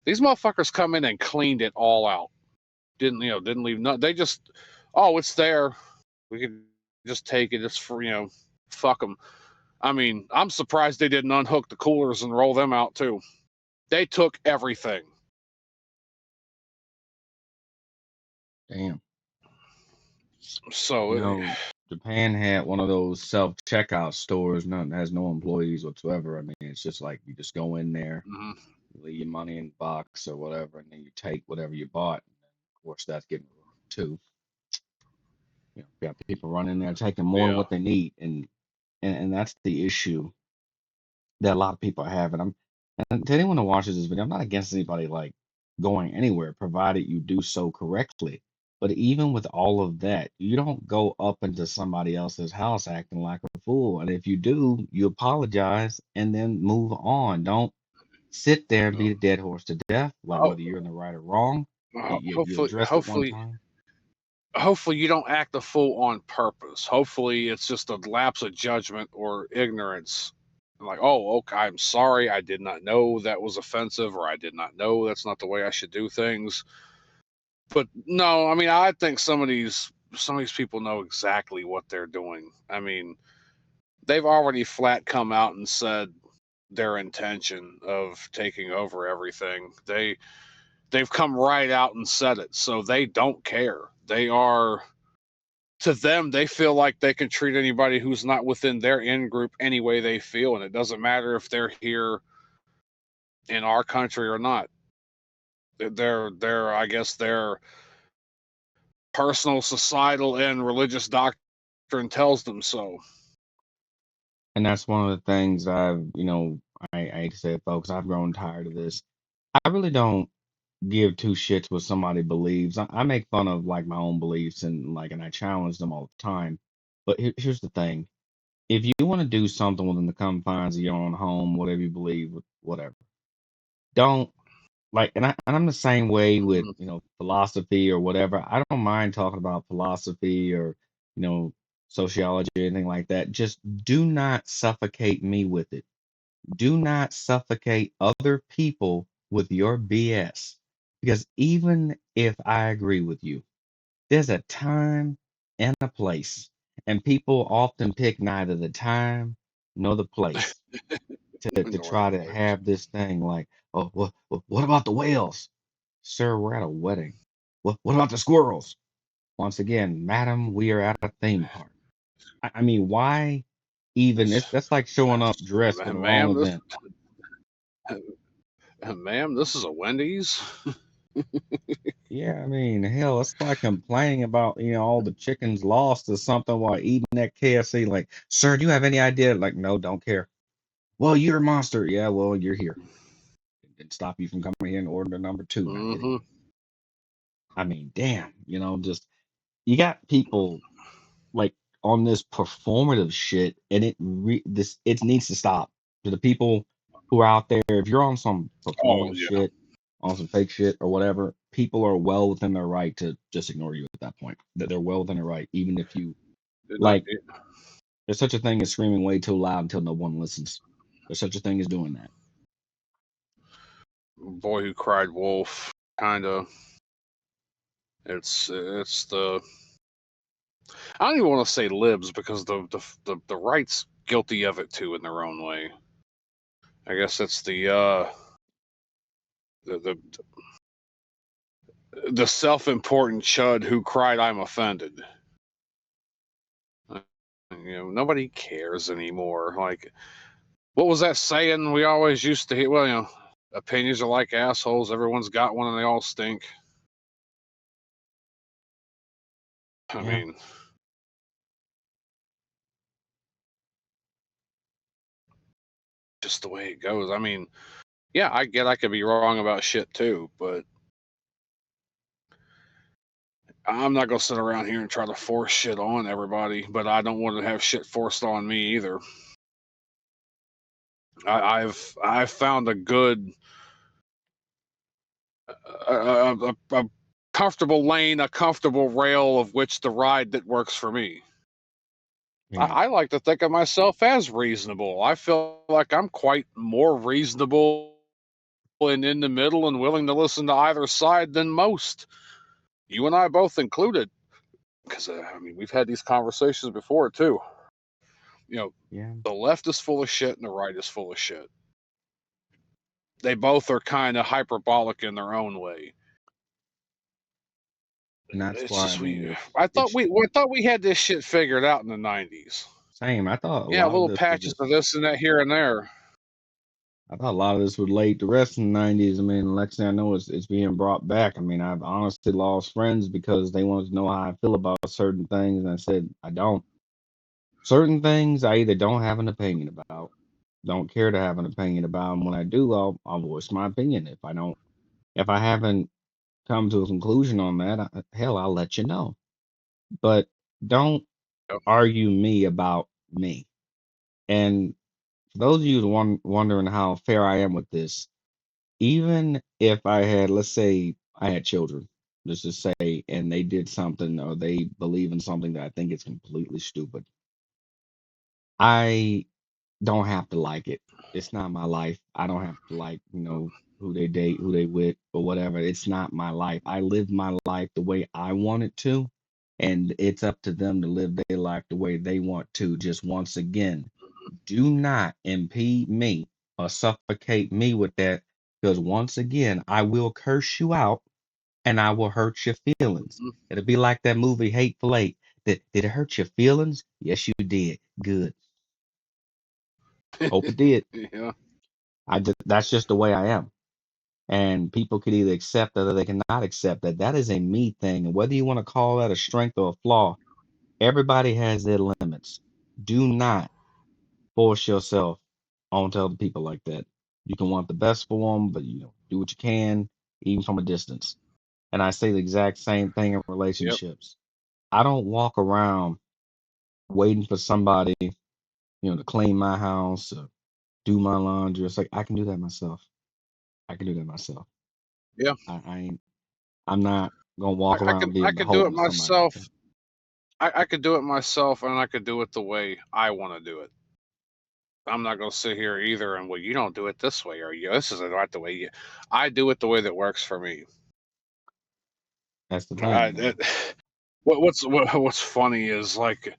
These motherfuckers come in and cleaned it all out. Didn't leave nothing. They just, oh, it's there. We could just take it. It's for, fuck them. I mean, I'm surprised they didn't unhook the coolers and roll them out too. They took everything. damn. So, Japan had one of those self-checkout stores. None has no employees whatsoever. I mean, it's just like you just go in there, mhm, you leave your money in the box or whatever, and then you take whatever you bought. And of course, that's getting too. You got people running there taking more than yeah. what they need, and that's the issue that a lot of people are having. And to anyone who watches this video, I'm not against anybody like going anywhere, provided you do so correctly. But even with all of that, you don't go up into somebody else's house acting like a fool. And if you do, you apologize and then move on. Don't sit there and beat a dead horse to death, like Oh, whether you're in the right or wrong. You hopefully, addressed it one time. hopefully you don't act a fool on purpose. Hopefully it's just a lapse of judgment or ignorance. Like, oh, okay, I'm sorry, I did not know that was offensive, or I did not know that's not the way I should do things. But no, I mean, I think some of these people know exactly what they're doing. I mean, they've already flat come out and said their intention of taking over everything. they've come right out and said it. So they don't care. They are, to them, they feel like they can treat anybody who's not within their in group any way they feel, and it doesn't matter if they're here in our country or not. I guess their personal, societal, and religious doctrine tells them so. And that's one of the things I hate to say it, folks, I've grown tired of this. I really don't give two shits what somebody believes. I make fun of like my own beliefs and I challenge them all the time. But here's the thing. If you want to do something within the confines of your own home, whatever you believe, whatever, don't and I'm the same way with, Mm-hmm. philosophy or whatever. I don't mind talking about philosophy or, you know, sociology or anything like that. Just do not suffocate me with it. Do not suffocate other people with your BS. Because even if I agree with you, there's a time and a place. And people often pick neither the time nor the place to Nor the try to place. have this thing like, oh, what about the whales? Sir, we're at a wedding. What about the squirrels? Once again, madam, we are at a theme park. I mean, why even? That's like showing up dressed for the wrong Ma'am, event. this is a Wendy's. Yeah, I mean, hell, it's like complaining about, all the chickens lost or something while eating that KFC. Like, sir, do you have any idea? Like, no, don't care. Well, you're a monster. Yeah, well, you're here. It stop you from coming here and ordering number two. Now get in. Mm-hmm. I mean, damn, just you got people like on this performative shit, and it needs to stop. To the people who are out there, if you're on some Oh performative yeah. shit, on some fake shit or whatever, people are well within their right to just ignore you at that point. That they're well within their right, even if you Not, like. There's such a thing as screaming way too loud until no one listens. There's such a thing as doing that. Boy who cried wolf. Kind of. It's the. I don't even want to say libs because the right's guilty of it too in their own way. I guess it's the the self-important chud who cried I'm offended. Nobody cares anymore. Like, what was that saying we always used to hear? Well, opinions are like assholes. Everyone's got one and they all stink. I Yeah. mean, just the way it goes. I mean, yeah, I get I could be wrong about shit too, but I'm not gonna sit around here and try to force shit on everybody. But I don't want to have shit forced on me either. I've found a good a comfortable lane, a comfortable rail of which to ride that works for me. Yeah. I like to think of myself as reasonable. I feel like I'm quite more reasonable and in the middle and willing to listen to either side than most. You and I both included, because I mean we've had these conversations before too. Yeah. The left is full of shit and the right is full of shit. They both are kind of hyperbolic in their own way. And that's It's why I just mean I thought it's we had this shit figured out in the '90s. same. I thought a Yeah, lot of little this was patches just of this and that here and there. I thought a lot of this would late the rest in the '90s. I mean, next thing I know, it's being brought back. I mean, I've honestly lost friends because they wanted to know how I feel about certain things, and I said I don't. Certain things I either don't have an opinion about, don't care to have an opinion about, and when I do, I'll voice my opinion. If I haven't come to a conclusion on that, hell, I'll let you know. But don't Yep. argue me about me. And for those of you wondering how fair I am with this, even if I had, let's say, I had children, let's just say, and they did something or they believe in something that I think is completely stupid, I don't have to like it. It's not my life. I don't have to like, who they date, who they with, or whatever. It's not my life. I live my life the way I want it to, and it's up to them to live their life the way they want to. Just once again, do not impede me or suffocate me with that Because once again, I will curse you out and I will hurt your feelings. Mhm. It'll be like that movie Hateful Eight. Did it hurt your feelings? Yes, you did. Good. Hope it did. Yeah. That's just the way I am. And people can either accept that or they cannot accept that. That is a me thing. And whether you want to call that a strength or a flaw, everybody has their limits. Do not force yourself onto other people like that. You can want the best for them, but do what you can, even from a distance. And I say the exact same thing in Yep. relationships. I don't walk around waiting for somebody, to clean my house or do my laundry. It's like I can do that myself. I can do that myself. Yeah. I ain't. I'm not gonna walk I could around I being could do it beholden to somebody like myself. that. I could do it myself, and I could do it the way I want to do it. I'm not going to sit here either and, well, you don't do it this way, or this isn't right the way you. I do it the way that works for me. That's the I, thing, man. it, what's funny is, like,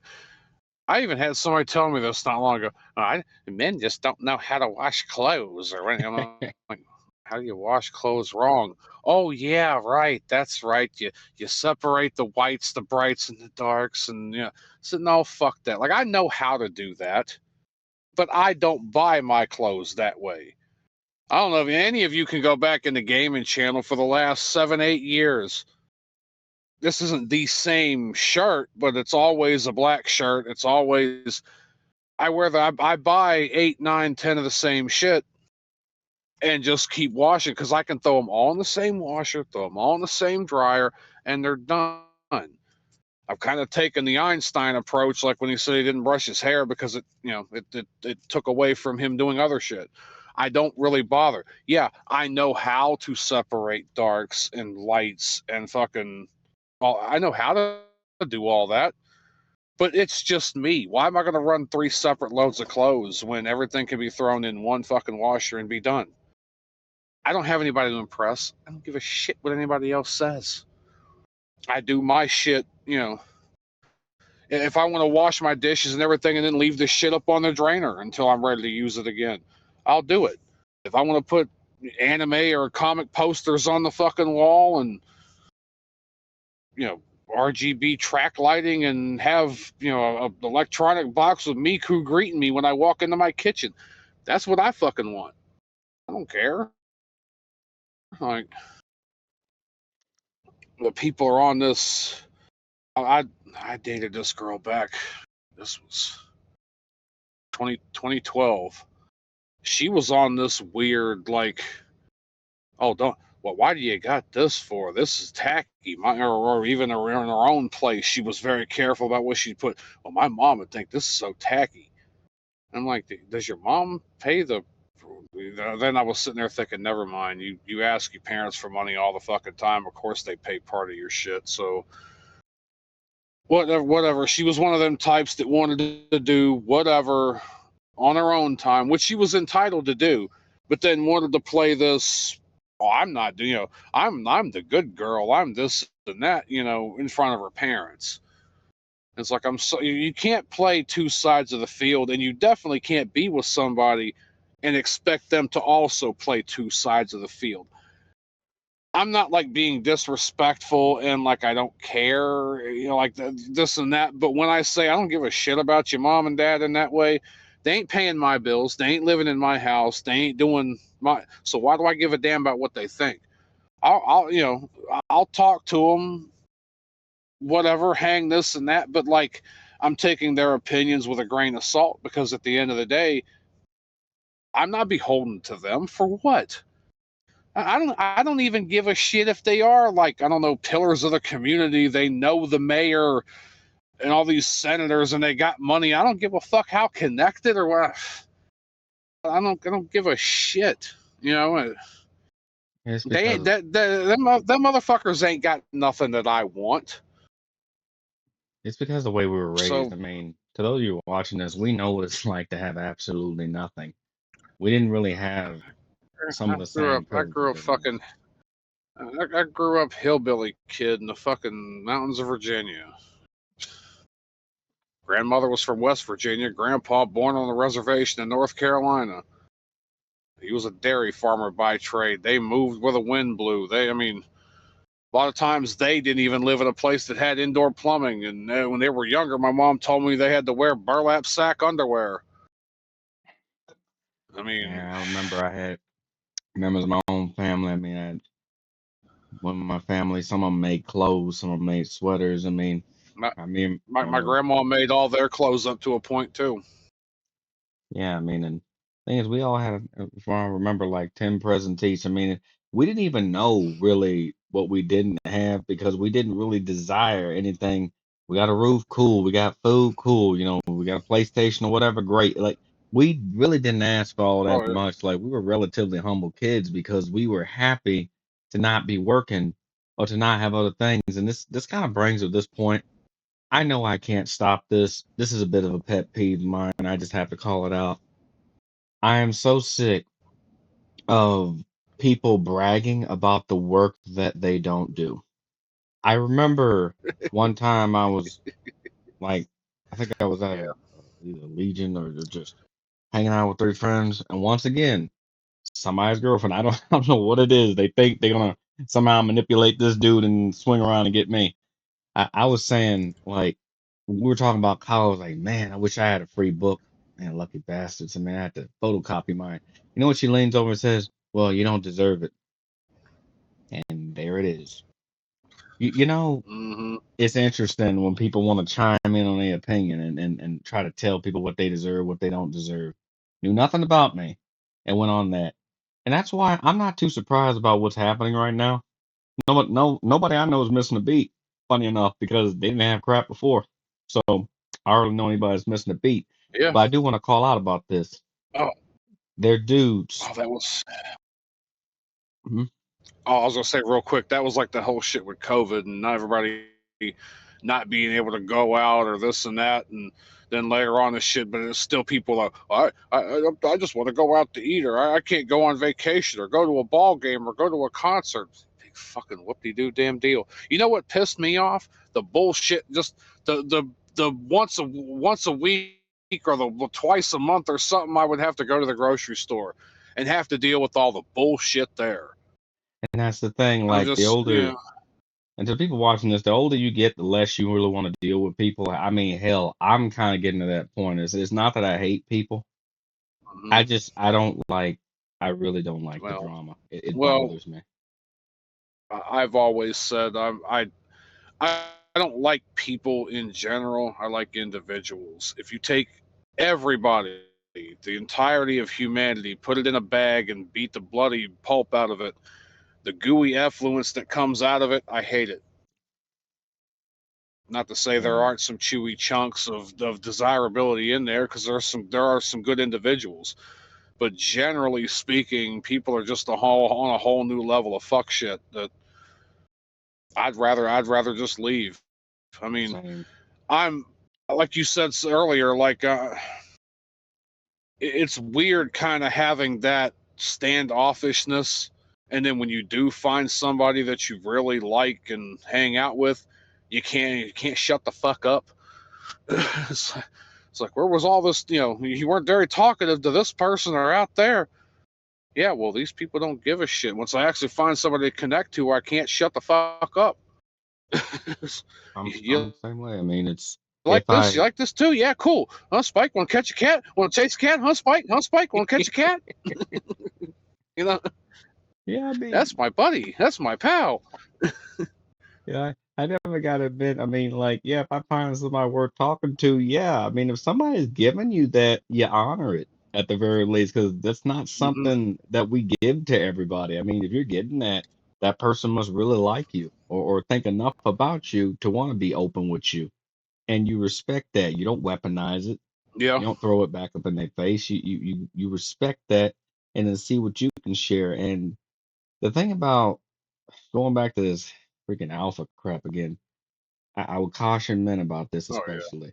I even had somebody tell me this not long ago. Men just don't know how to wash clothes or anything. I'm like, how do you wash clothes wrong? Oh yeah, right. That's right. You separate the whites, the brights, and the darks, and So no, fuck that. Like, I know how to do that, but I don't buy my clothes that way. I don't know if any of you can go back in the gaming channel for the last 7-8 years. This isn't the same shirt, but it's always a black shirt. It's always I buy 8, 9, 10 of the same shit and just keep washing because I can throw them all in the same washer, throw them all in the same dryer, and they're done. I've kind of taken the Einstein approach, like when he said he didn't brush his hair because it took away from him doing other shit. I don't really bother. Yeah, I know how to separate darks and lights and fucking. Well, I know how to do all that, but it's just me. Why am I going to run 3 separate loads of clothes when everything can be thrown in one fucking washer and be done? I don't have anybody to impress. I don't give a shit what anybody else says. I do my shit. If I want to wash my dishes and everything and then leave this shit up on the drainer until I'm ready to use it again, I'll do it. If I want to put anime or comic posters on the fucking wall and you know RGB track lighting and have a electronic box with Miku greeting me when I walk into my kitchen, that's what I fucking want. I don't care. Like, the people are on this. I dated this girl back. This was 2012. She was on this weird, like, oh, don't. Well, why do you got this for? This is tacky. Or even in her own place, she was very careful about what she put. Well, my mom would think this is so tacky. I'm like, does your mom pay the? Then I was sitting there thinking, never mind. You ask your parents for money all the fucking time. Of course they pay part of your shit. So whatever. She was one of them types that wanted to do whatever on her own time, which she was entitled to do, but then wanted to play this. Oh, I'm not, I'm the good girl. I'm this and that, in front of her parents. It's like you can't play two sides of the field, and you definitely can't be with somebody and expect them to also play two sides of the field. I'm not like being disrespectful and like I don't care, like this and that. But when I say I don't give a shit about your mom and dad in that way, they ain't paying my bills. They ain't living in my house. They ain't doing my. So why do I give a damn about what they think? I'll talk to them, whatever, hang this and that. But like, I'm taking their opinions with a grain of salt because at the end of the day, I'm not beholden to them for what. I don't even give a shit if they are, like, I don't know, pillars of the community. They know the mayor and all these senators and they got money. I don't give a fuck how connected or what. I don't give a shit. It's They ain't because them motherfuckers ain't got nothing that I want. it's because the way we were raised. So I mean, to those of you watching this, we know what it's like to have absolutely nothing. We didn't really have some I of the grew same up I privileges grew up everyone fucking else. I grew up hillbilly kid in the fucking mountains of Virginia. Grandmother was from West Virginia. Grandpa born on the reservation in North Carolina. He was a dairy farmer by trade. They moved where the wind blew. I mean, a lot of times they didn't even live in a place that had indoor plumbing. And when they were younger, my mom told me they had to wear burlap sack underwear. I mean, Yeah, I remember I had members of my own family. I mean, I had one of my family, some of them made clothes, some of them made sweaters. I mean, my, I mean, my grandma made all their clothes up to a point too. yeah, I mean, and thing is, we all had, if I remember, like 10 presents each. I mean, we didn't even know really what we didn't have because we didn't really desire anything. We got a roof, cool. We got food, cool. We got a PlayStation or whatever, great. Like, we really didn't ask for all that Oh, yeah. much. Like, we were relatively humble kids because we were happy to not be working or to not have other things. And this kind of brings to this point. I know I can't stop this. This is a bit of a pet peeve of mine. I just have to call it out. I am so sick of people bragging about the work that they don't do. I remember one time I was like, I think I was at Yeah. either Legion or just hanging out with three friends, and once again, somebody's girlfriend. I don't know what it is. They think they're gonna somehow manipulate this dude and swing around and get me. I was saying, like, we were talking about college, like, man, I wish I had a free book. Man, lucky bastards. I mean, I had to photocopy mine. You know what she leans over and says? Well, you don't deserve it. And there it is. You know, Hmm. it's interesting when people want to chime in on their opinion and try to tell people what they deserve, what they don't deserve. Knew nothing about me and went on that. And that's why I'm not too surprised about what's happening right now. Nobody I know is missing a beat, funny enough, because they didn't have crap before. So I already know anybody's missing a beat. Yeah. But I do want to call out about this. Oh, They're dudes. oh, that was. Mhm. Oh, I was gonna say real quick. That was like the whole shit with COVID and not everybody not being able to go out or this and that, and then later on the shit. But it's still people like I just want to go out to eat, or I can't go on vacation, or go to a ball game, or go to a concert. Big fucking whoop-de-doo damn deal. You know what pissed me off? The bullshit. Just the once a week or the twice a month or something. I would have to go to the grocery store and have to deal with all the bullshit there. And that's the thing, I'm like the just, older, and to people watching this, the older you get, the less you really want to deal with people. I mean, hell, I'm kind of getting to that point. It's not that I hate people. mhm. I don't like, I really don't like the well, drama. It well, bothers me. I've always said I don't like people in general. I like individuals. If you take everybody, the entirety of humanity, put it in a bag and beat the bloody pulp out of it, the gooey effluence that comes out of it, I hate it. Not to say there Same, aren't some chewy chunks of desirability in there, because there are some good individuals. But generally speaking, people are just on a whole new level of fuck shit that I'd rather just leave. I mean, same. I'm like you said earlier, like it's weird kind of having that standoffishness, and then when you do find somebody that you really like and hang out with, you can't shut the fuck up. it's, it's like, where was all this? You weren't very talkative to this person or out there. Yeah, well, these people don't give a shit. Once I actually find somebody to connect to, I can't shut the fuck up. I'm you the same way. I mean, it's if like this? You I like this too? Yeah, cool. Huh, Spike? Want to catch a cat? Want to chase a cat? Huh, Spike? Huh, Spike? Want to catch a cat? You know, yeah, I mean, that's my buddy. That's my pal. yeah, I never gotta admit, I mean, like, yeah, if I find somebody worth talking to, yeah, I mean, if somebody's giving you that, you honor it at the very least, because that's not Hmm. something that we give to everybody. I mean, if you're getting that, that person must really like you or think enough about you to want to be open with you, and you respect that. You don't weaponize it. Yeah. You don't throw it back up in their face. You respect that, and then see what you can share. And the thing about going back to this freaking alpha crap again, I would caution men about this Oh yeah. especially.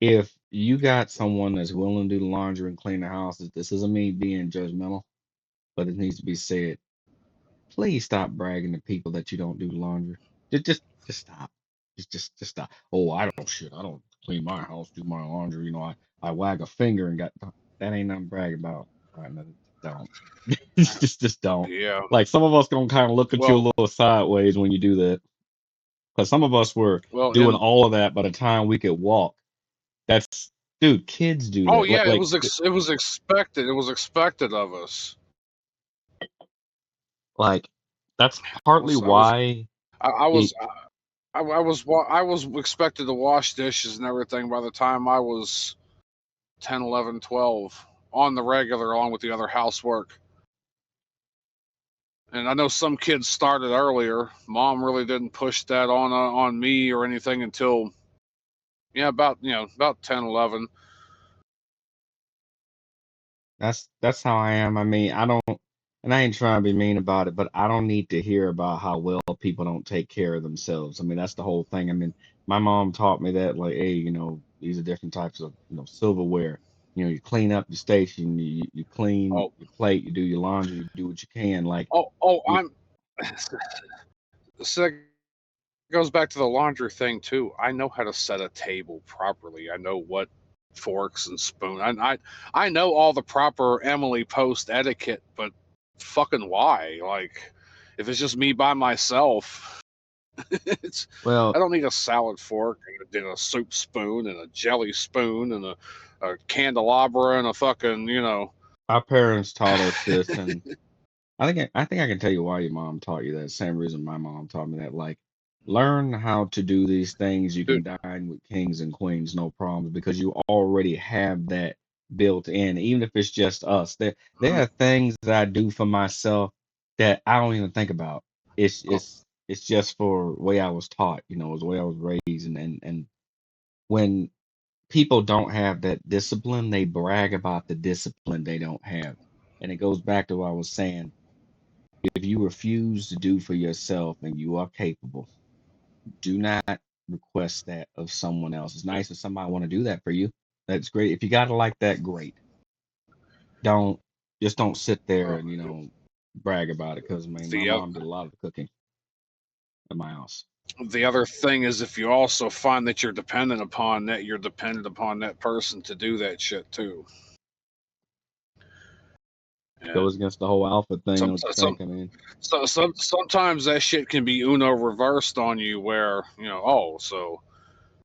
If you got someone that's willing to do the laundry and clean the house, this isn't me being judgmental, but it needs to be said. Please stop bragging to people that you don't do the laundry. Just stop. Just stop. Oh, I don't shit. I don't clean my house, do my laundry. I wag a finger and got that ain't nothing to brag about. All right, nothing. don't. Just don't. Yeah. Like some of us gonna kind of look at you a Well, little sideways when you do that. Because some of us were well, doing and all of that by the time we could walk. That's dude, kids do oh that. yeah, it was expected. It was expected of us. Like that's partly I was why I it was I was expected to wash dishes and everything by the time I was 10, 11, 12 on the regular along with the other housework. And I know some kids started earlier. Mom really didn't push that on me or anything until yeah, about 10, 11. that's how I am. I mean, I don't, and I ain't trying to be mean about it, but I don't need to hear about how well people don't take care of themselves. I mean, that's the whole thing. I mean, my mom taught me that, like, hey, these are different types of, silverware. You clean up your station, you clean Oh, your plate, you do your laundry, you do what you can. Like, you, I'm so that goes back to the laundry thing too. I know how to set a table properly. I know what forks and spoon. I know all the proper Emily Post etiquette, but fucking why? Like, if it's just me by myself, it's I well, don't need a salad fork and a soup spoon and a jelly spoon and a candelabra and a fucking our parents taught us this, and I think I can tell you why your mom taught you that. Same reason my mom taught me that. Like, learn how to do these things. You can dude. dine with kings and queens, no problems, because you already have that built in. Even if it's just us, there are things that I do for myself that I don't even think about. It's Oh, it's it's just for the way I was taught. It's the way I was raised, and when people don't have that discipline, they brag about the discipline they don't have, and it goes back to what I was saying. If you refuse to do for yourself and you are capable, do not request that of someone else. It's yeah. nice if somebody want to do that for you. That's great. If you got it like that, great. Don't don't sit there Uh, and brag about it. Because man, my the mom did a lot of the cooking at my house. the other thing is if you also find that you're dependent upon that person to do that shit too. Goes And against the whole alpha thing, some don't you some think? I mean, sometimes that shit can be reversed on you where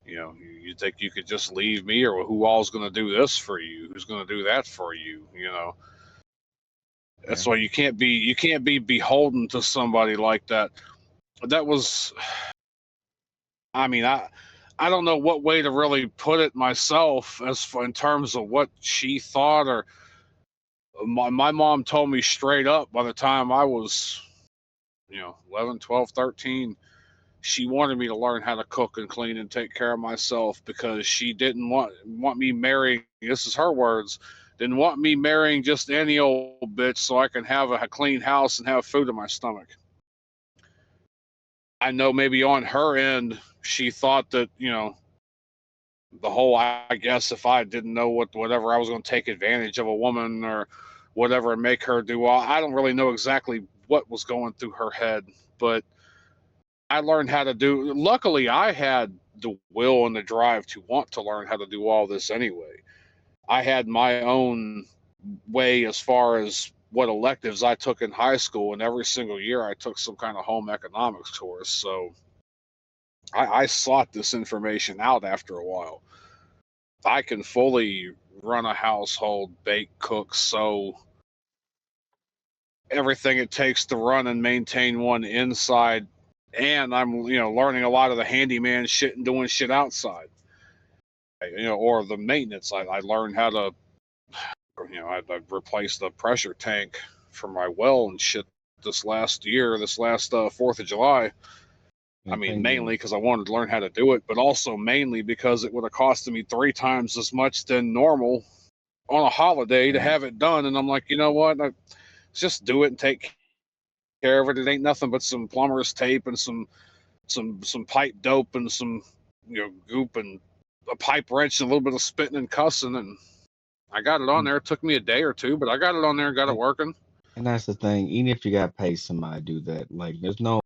you think you could just leave me, or who all's going to do this for you, who's going to do that for you. yeah. That's why you can't be beholden to somebody like that. That was, I mean, I don't know what way to really put it myself as for, in terms of what she thought, or my mom told me straight up by the time I was 11, 12, 13. She wanted me to learn how to cook and clean and take care of myself because she didn't want me marrying, this is her words, didn't want me marrying just any old bitch so I can have a clean house and have food in my stomach. I know maybe on her end she thought that the whole, I guess, if I didn't know whatever, I was going to take advantage of a woman or whatever and make her do well. I don't really know exactly what was going through her head, but I learned how to do. Luckily, I had the will and the drive to want to learn how to do all this anyway. I had my own way as far as what electives I took in high school, and every single year I took some kind of home economics course. So I sought this information out after a while. I can fully run a household, bake, cook, sew, everything it takes to run and maintain one inside. And I'm, learning a lot of the handyman shit and doing shit outside, or the maintenance. I learned how to, I replaced the pressure tank for my well and shit this last 4th of July. I And the mean, thing mainly is, because I wanted to learn how to do it, but also mainly because it would have costed me 3 times as much than normal on a holiday to right, have it done. And I'm like, you know what? Just do it and take care of it. It ain't nothing but some plumber's tape and some pipe dope and some goop and a pipe wrench and a little bit of spitting and cussing, and I got it on and, there. It took me a day or two, but I got it on there and got it and working. and that's the thing. Even if you got to pay somebody to do that, like there's no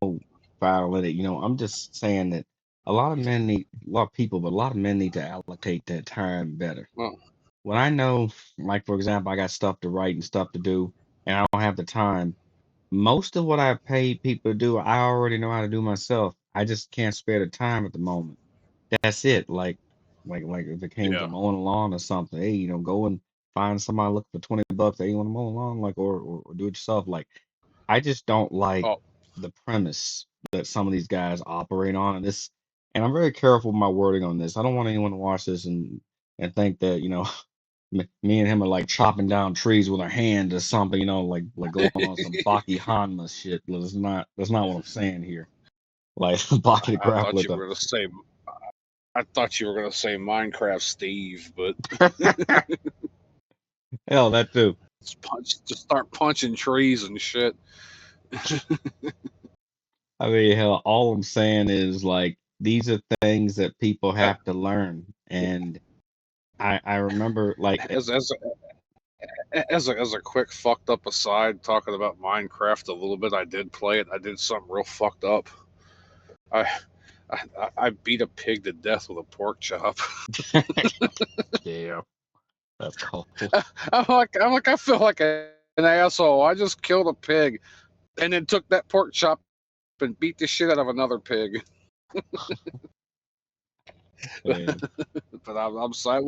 foul in it. I'm just saying that a lot of people, but a lot of men need to allocate that time better. Well, when I know, like for example, I got stuff to write and stuff to do, and I don't have the time. Most of what I pay people to do, I already know how to do myself. I just can't spare the time at the moment. That's it. Like if it came to Yeah. mowing a lawn or something, hey, go and find somebody look for $20. Hey, you want to mow a lawn, like, or do it yourself. Like, I just don't like Oh, the premise that some of these guys operate on, and this, and I'm very careful with my wording on this. I don't want anyone to watch this and think that me and him are like chopping down trees with our hand or something, like going on some Baki Hanma shit. That's not what I'm saying here. Like Baki the I thought Grappler. you were gonna say. I thought you were gonna say Minecraft Steve, but Hell, that too. just start punching trees and shit. I mean, hell, all I'm saying is like these are things that people Uh, have to learn, and I remember like as a quick fucked up aside, talking about Minecraft a little bit. I did play it. I did something real fucked up. I I beat a pig to death with a pork chop. yeah, that's cold. I'm like I feel like an asshole. I just killed a pig and then took that pork chop and beat the shit out of another pig. Man, But I'm sorry,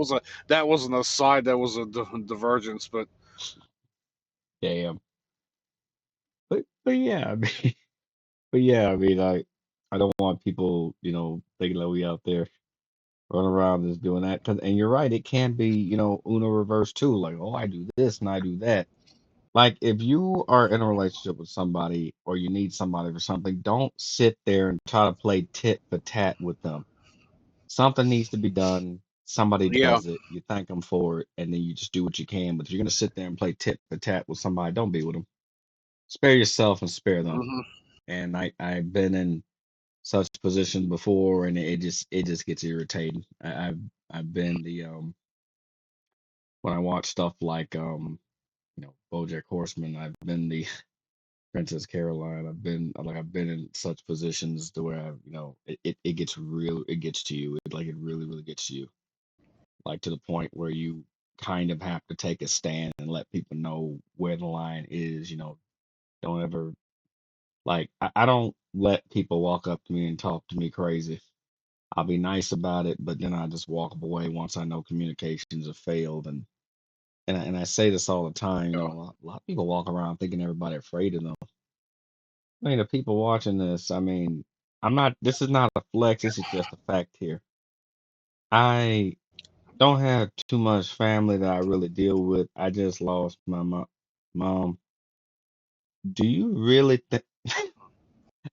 that wasn't a side. That was a divergence. But damn. But yeah, I mean, but yeah, I mean, I don't want people, thinking that we out there running around just doing that. And you're right, it can be, Uno reverse too. Like, oh, I do this and I do that. Like, if you are in a relationship with somebody or you need somebody for something, don't sit there and try to play tit for tat with them. Something needs to be done. Somebody yeah, does it. You thank them for it, and then you just do what you can. But if you're gonna sit there and play tit for tat with somebody, don't be with them. Spare yourself and spare them. hmm And I've been in such positions before, and it just gets irritating. I've been the when I watch stuff like BoJack Horseman. I've been the Princess Caroline. I've been in such positions to where it gets real. It gets to you. It really really gets to you. Like to the point where you kind of have to take a stand and let people know where the line is. Don't ever I don't let people walk up to me and talk to me crazy. I'll be nice about it, but then I just walk away once I know communications have failed. And I say this all the time. yeah. A lot of people walk around thinking everybody afraid of them. I mean, the people watching this, I mean, I'm not. This is not a flex. This is just a fact here. I don't have too much family that I really deal with. I just lost my mom. Do you really think?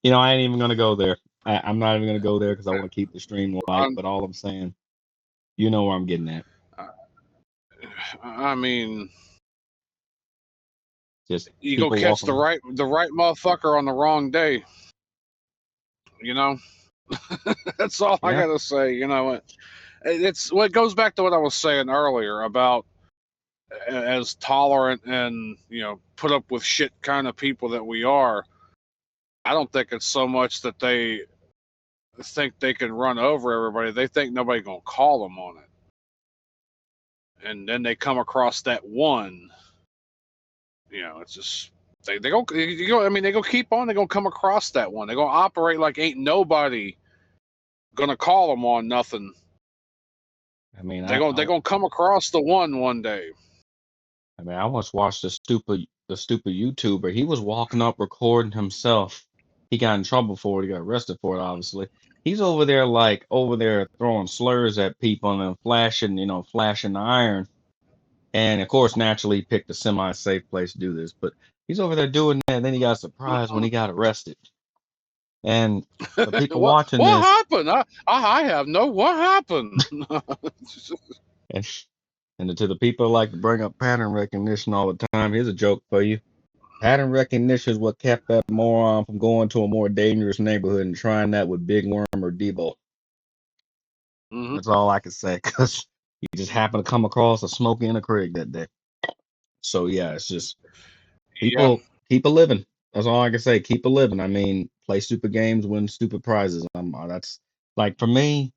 I ain't even gonna go there. I'm not even gonna go there because I want to keep the stream light. I, But all I'm saying, you know where I'm getting at. I mean, Just you go people walk catch the around. right motherfucker on the wrong day. You know, that's all I Yeah, gotta say. It's what goes back to what I was saying earlier about as tolerant and put up with shit kind of people that we are. I don't think it's so much that they think they can run over everybody. They think nobody gonna call them on it, and then they come across that one. It's just they go you go. I mean, they go keep on. They gonna come across that one. They gonna operate like ain't nobody gonna call them on nothing. I mean, They gonna come across the one day. I once watched the stupid YouTuber. He was walking up recording himself. He got in trouble for it. He got arrested for it, obviously. He's over there throwing slurs at people and flashing the iron. And of course, naturally, he picked a semi-safe place to do this. But he's over there doing that, and then he got surprised when he got arrested. And the people watching What this, happened? I have no what happened. and, and to the people who like to bring up pattern recognition all the time, here's a joke for you. Pattern recognition is what kept that moron from going to a more dangerous neighborhood and trying that with Big Worm or Debo. hmm That's all I can say, because he just happened to come across a Smokey and a Craig that day. So yeah, it's just Yeah, people keep a living. That's all I can say. Keep a living. I mean, play stupid games, win stupid prizes. That's like for me.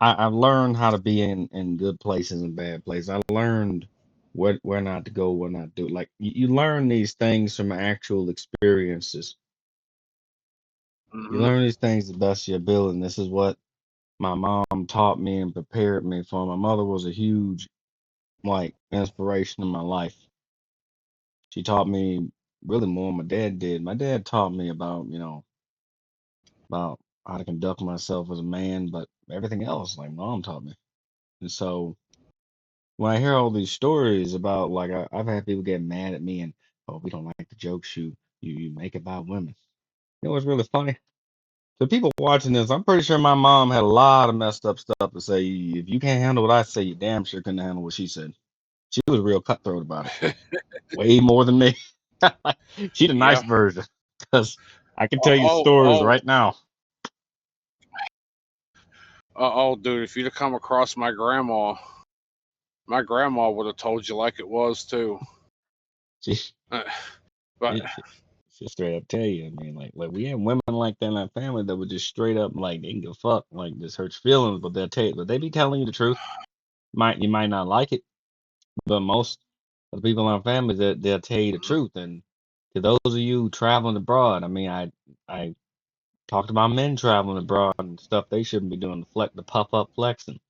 I've learned how to be in good places and bad places. I learned where not to go, what not to do. Like you learn these things from actual experiences. You Hmm. learn these things the best of your ability. And this is what my mom taught me and prepared me for. My mother was a huge like inspiration in my life. She taught me really more than my dad did. My dad taught me about, about how to conduct myself as a man, but everything else, like mom taught me. And so when I hear all these stories about like I've had people get mad at me and oh we don't like the jokes you make about women. You know what's really funny? The people watching this, I'm pretty sure my mom had a lot of messed up stuff to say. If you can't handle what I say, you damn sure couldn't handle what she said. She was real cutthroat about it, way more than me. She the nice Yeah. version, because I can tell you Oh, stories oh, right now. oh, dude! If you'd have come across my grandma would have told you like it was too. She, Uh, but she straight up tell you. I mean, like we have women like that in our family that would just straight up like they can give a fuck, like just hurt your feelings, but they'll tell you, but they be telling you the truth. You might not like it, but most of the people in our family that they'll tell you the truth. And to those of you traveling abroad, I mean, I talked about men traveling abroad and stuff they shouldn't be doing, the puff up flexing.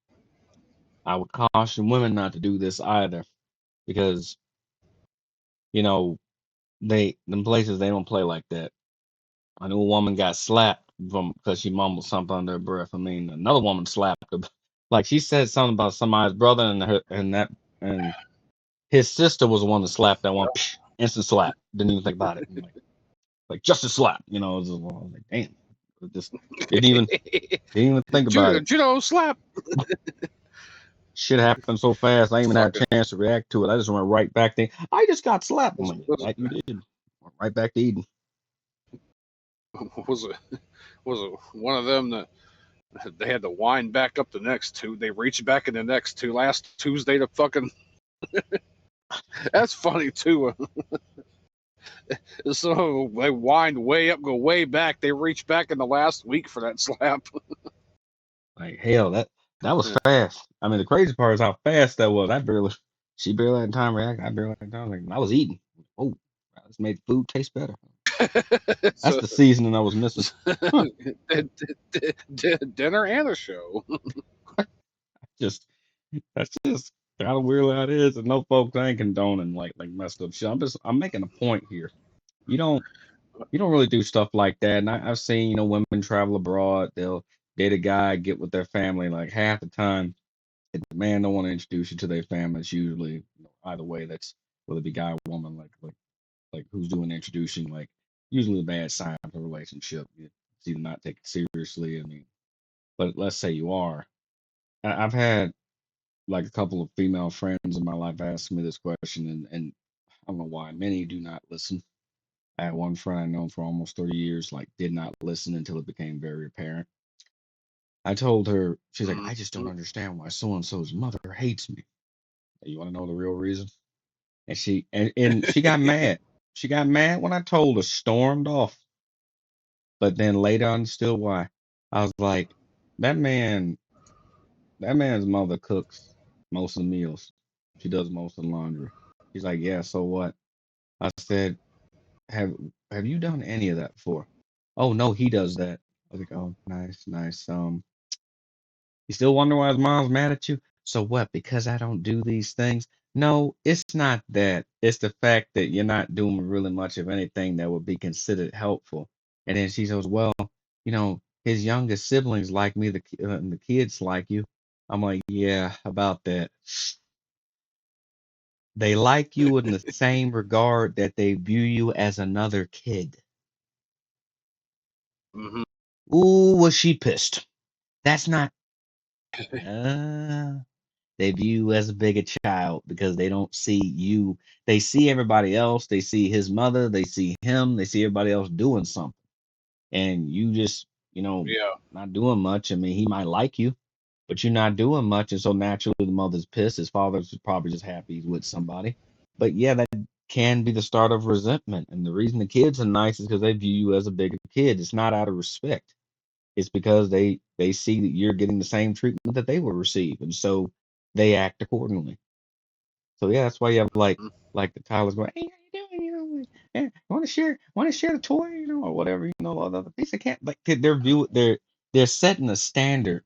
I would caution women not to do this either because you know them places they don't play like that. I knew a woman got slapped from because she mumbled something under her breath. I mean, another woman slapped her. Like she said something about somebody's brother and his sister was the one that slapped that one. Psh, instant slap. Didn't even think about it. I'm like just a slap. It was, I was like, damn. Just didn't even didn't even think about it. judo slap. Shit happened so fast, I ain't even had Fucking a chance to react to it. I just went right back there. I just got slapped. I'm was like, was that you did. Went right back to eating. was it was it one of them that they had to wind back up the next two. They reached back in the next two last Tuesday to fucking. That's funny too. So they wind way up, go way back. They reach back in the last week for that slap. Like hell, that was fast. I mean, the crazy part is how fast that was. She barely had time to react. I barely had time. Like I was eating. Oh, this made the food taste better. That's So the seasoning I was missing. Huh. dinner and a show. Just that's just kind of weird how it is. And no folks, I ain't condoning like messed up shit. I'm making a point here. You don't you don't really do stuff like that. And I've seen women travel abroad. They'll date a guy, get with their family. Like half the time, if the man don't want to introduce you to their family. It's usually either way. That's whether it be guy or woman. Like who's doing the introducing. Like usually a bad sign of a relationship. It's either not take it seriously. I mean, but let's say you are. I've had like a couple of female friends in my life ask me this question, and I don't know why many do not listen. I had one friend I known for almost 30 years, like did not listen until it became very apparent. I told her, she's like, I just don't Mhm. understand why so and so's mother hates me. You want to know the real reason? And she got mad. She got mad when I told her, stormed off. But then later I understood why. I was like, that man, that man's mother cooks most of the meals. She does most of the laundry. She's like, yeah, so what? I said, have have you done any of that before? Oh no, he does that. I was like, oh, nice, nice. You still wonder why his mom's mad at you? So what? Because I don't do these things? No, it's not that. It's the fact that you're not doing really much of anything that would be considered helpful. And then she goes, well, his youngest siblings like me, and the kids like you. I'm like, yeah, about that. They like you in the same regard that they view you as another kid. Mhm. Ooh, was she pissed? That's not. Uh, they view you as a bigger child because they don't see you. They see everybody else. They see his mother. They see him. They see everybody else doing something. And you just, Yeah. not doing much. I mean, he might like you, but you're not doing much. And so naturally, the mother's pissed. His father's probably just happy he's with somebody. But yeah, that can be the start of resentment. And the reason the kids are nice is because they view you as a bigger kid. It's not out of respect. It's because they see that you're getting the same treatment that they will receive, and so they act accordingly. So yeah, that's why you have like the Tyler's going, hey, how you doing? You know, like, yeah, want to share the toy, you know, or whatever, you know, or the piece of cat. Like they're setting a standard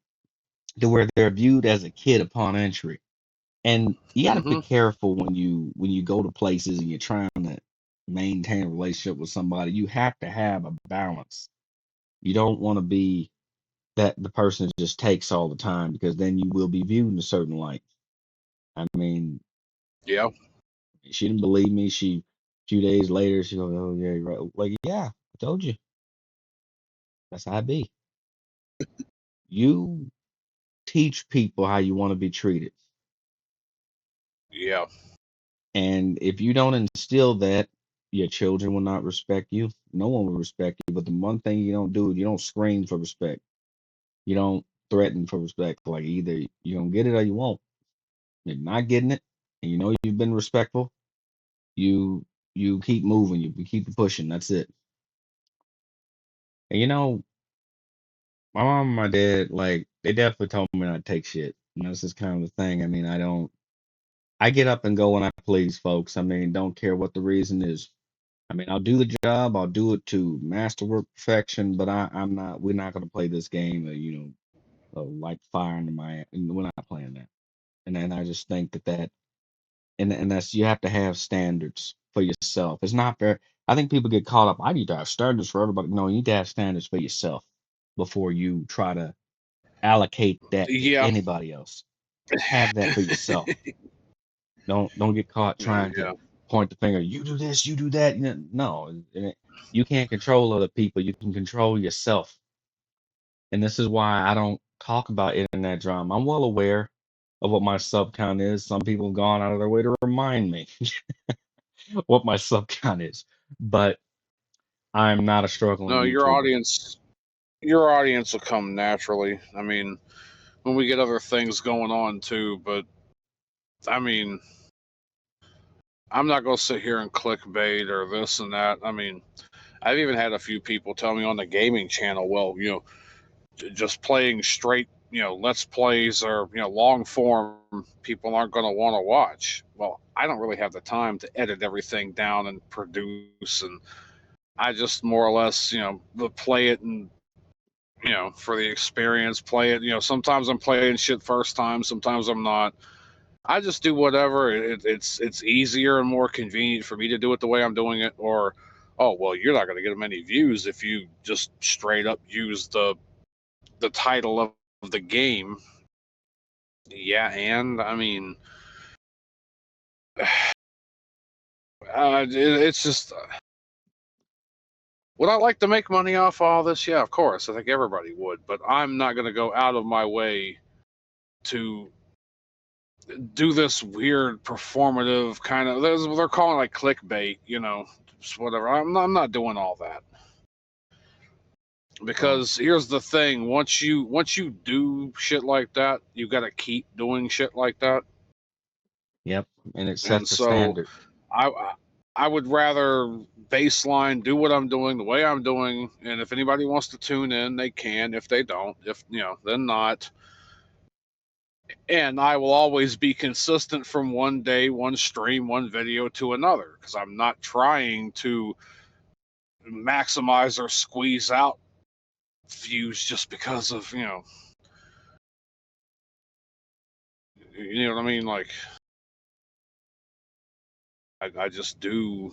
to where they're viewed as a kid upon entry. And you got to be Mm-hmm. careful when you go to places and you're trying to maintain a relationship with somebody. You have to have a balance. You don't want to be that the person just takes all the time, because then you will be viewed in a certain light. I mean, Yeah. she didn't believe me. She a few days later she goes, "Oh yeah, you're right." Like, yeah, I told you. That's how I be. You teach people how you want to be treated. Yeah. And if you don't instill that, your children will not respect you. No one will respect you. But the one thing you don't do, you don't scream for respect. You don't threaten for respect. Like, either you're gonna get it or you won't. If you're not getting it, and you know you've been respectful, you you keep moving, you keep pushing. That's it. And you know, my mom and my dad, like, they definitely told me not to take shit. And that's just kind of the thing. I mean, I get up and go when I please, folks. I mean, don't care what the reason is. I mean, I'll do the job, I'll do it to masterwork perfection, but we're not going to play this game, like fire into my, and we're not playing that. And then I just think and that's, you have to have standards for yourself. It's not fair. I think people get caught up. I need to have standards for everybody. No, you need to have standards for yourself before you try to allocate that to Yeah. anybody else. Have that for yourself. Don't get caught trying to Yeah. point the finger. You do this, you do that. No, you can't control other people. You can control yourself. And this is why I don't talk about internet drama. I'm well aware of what my sub count is. Some people have gone out of their way to remind me what my sub count is. But I'm not a struggling No, YouTuber. your audience will come naturally. I mean, when we get other things going on too, but I mean, I'm not going to sit here and clickbait or this and that. I mean, I've even had a few people tell me on the gaming channel, well, just playing straight, let's plays or, long form, people aren't going to want to watch. Well, I don't really have the time to edit everything down and produce. And I just more or less, play it and, for the experience, play it. Sometimes I'm playing shit first time, sometimes I'm not. I just do whatever. It's easier and more convenient for me to do it the way I'm doing it. Or, oh well, you're not going to get many views if you just straight up use the title of the game. Yeah, and I mean, it's just. Would I like to make money off all this? Yeah, of course. I think everybody would, but I'm not going to go out of my way to do this weird performative kind of. They're calling it like clickbait, just whatever. I'm not doing all that. Well, Because here's the thing: once you do shit like that, you got to keep doing shit like that. yep. And it And sets a so, standard. I I would rather baseline do what I'm doing the way I'm doing, and if anybody wants to tune in, they can. If they don't, if then not. And I will always be consistent from one day, one stream, one video to another, because I'm not trying to maximize or squeeze out views just because of you know what I mean. Like I just do.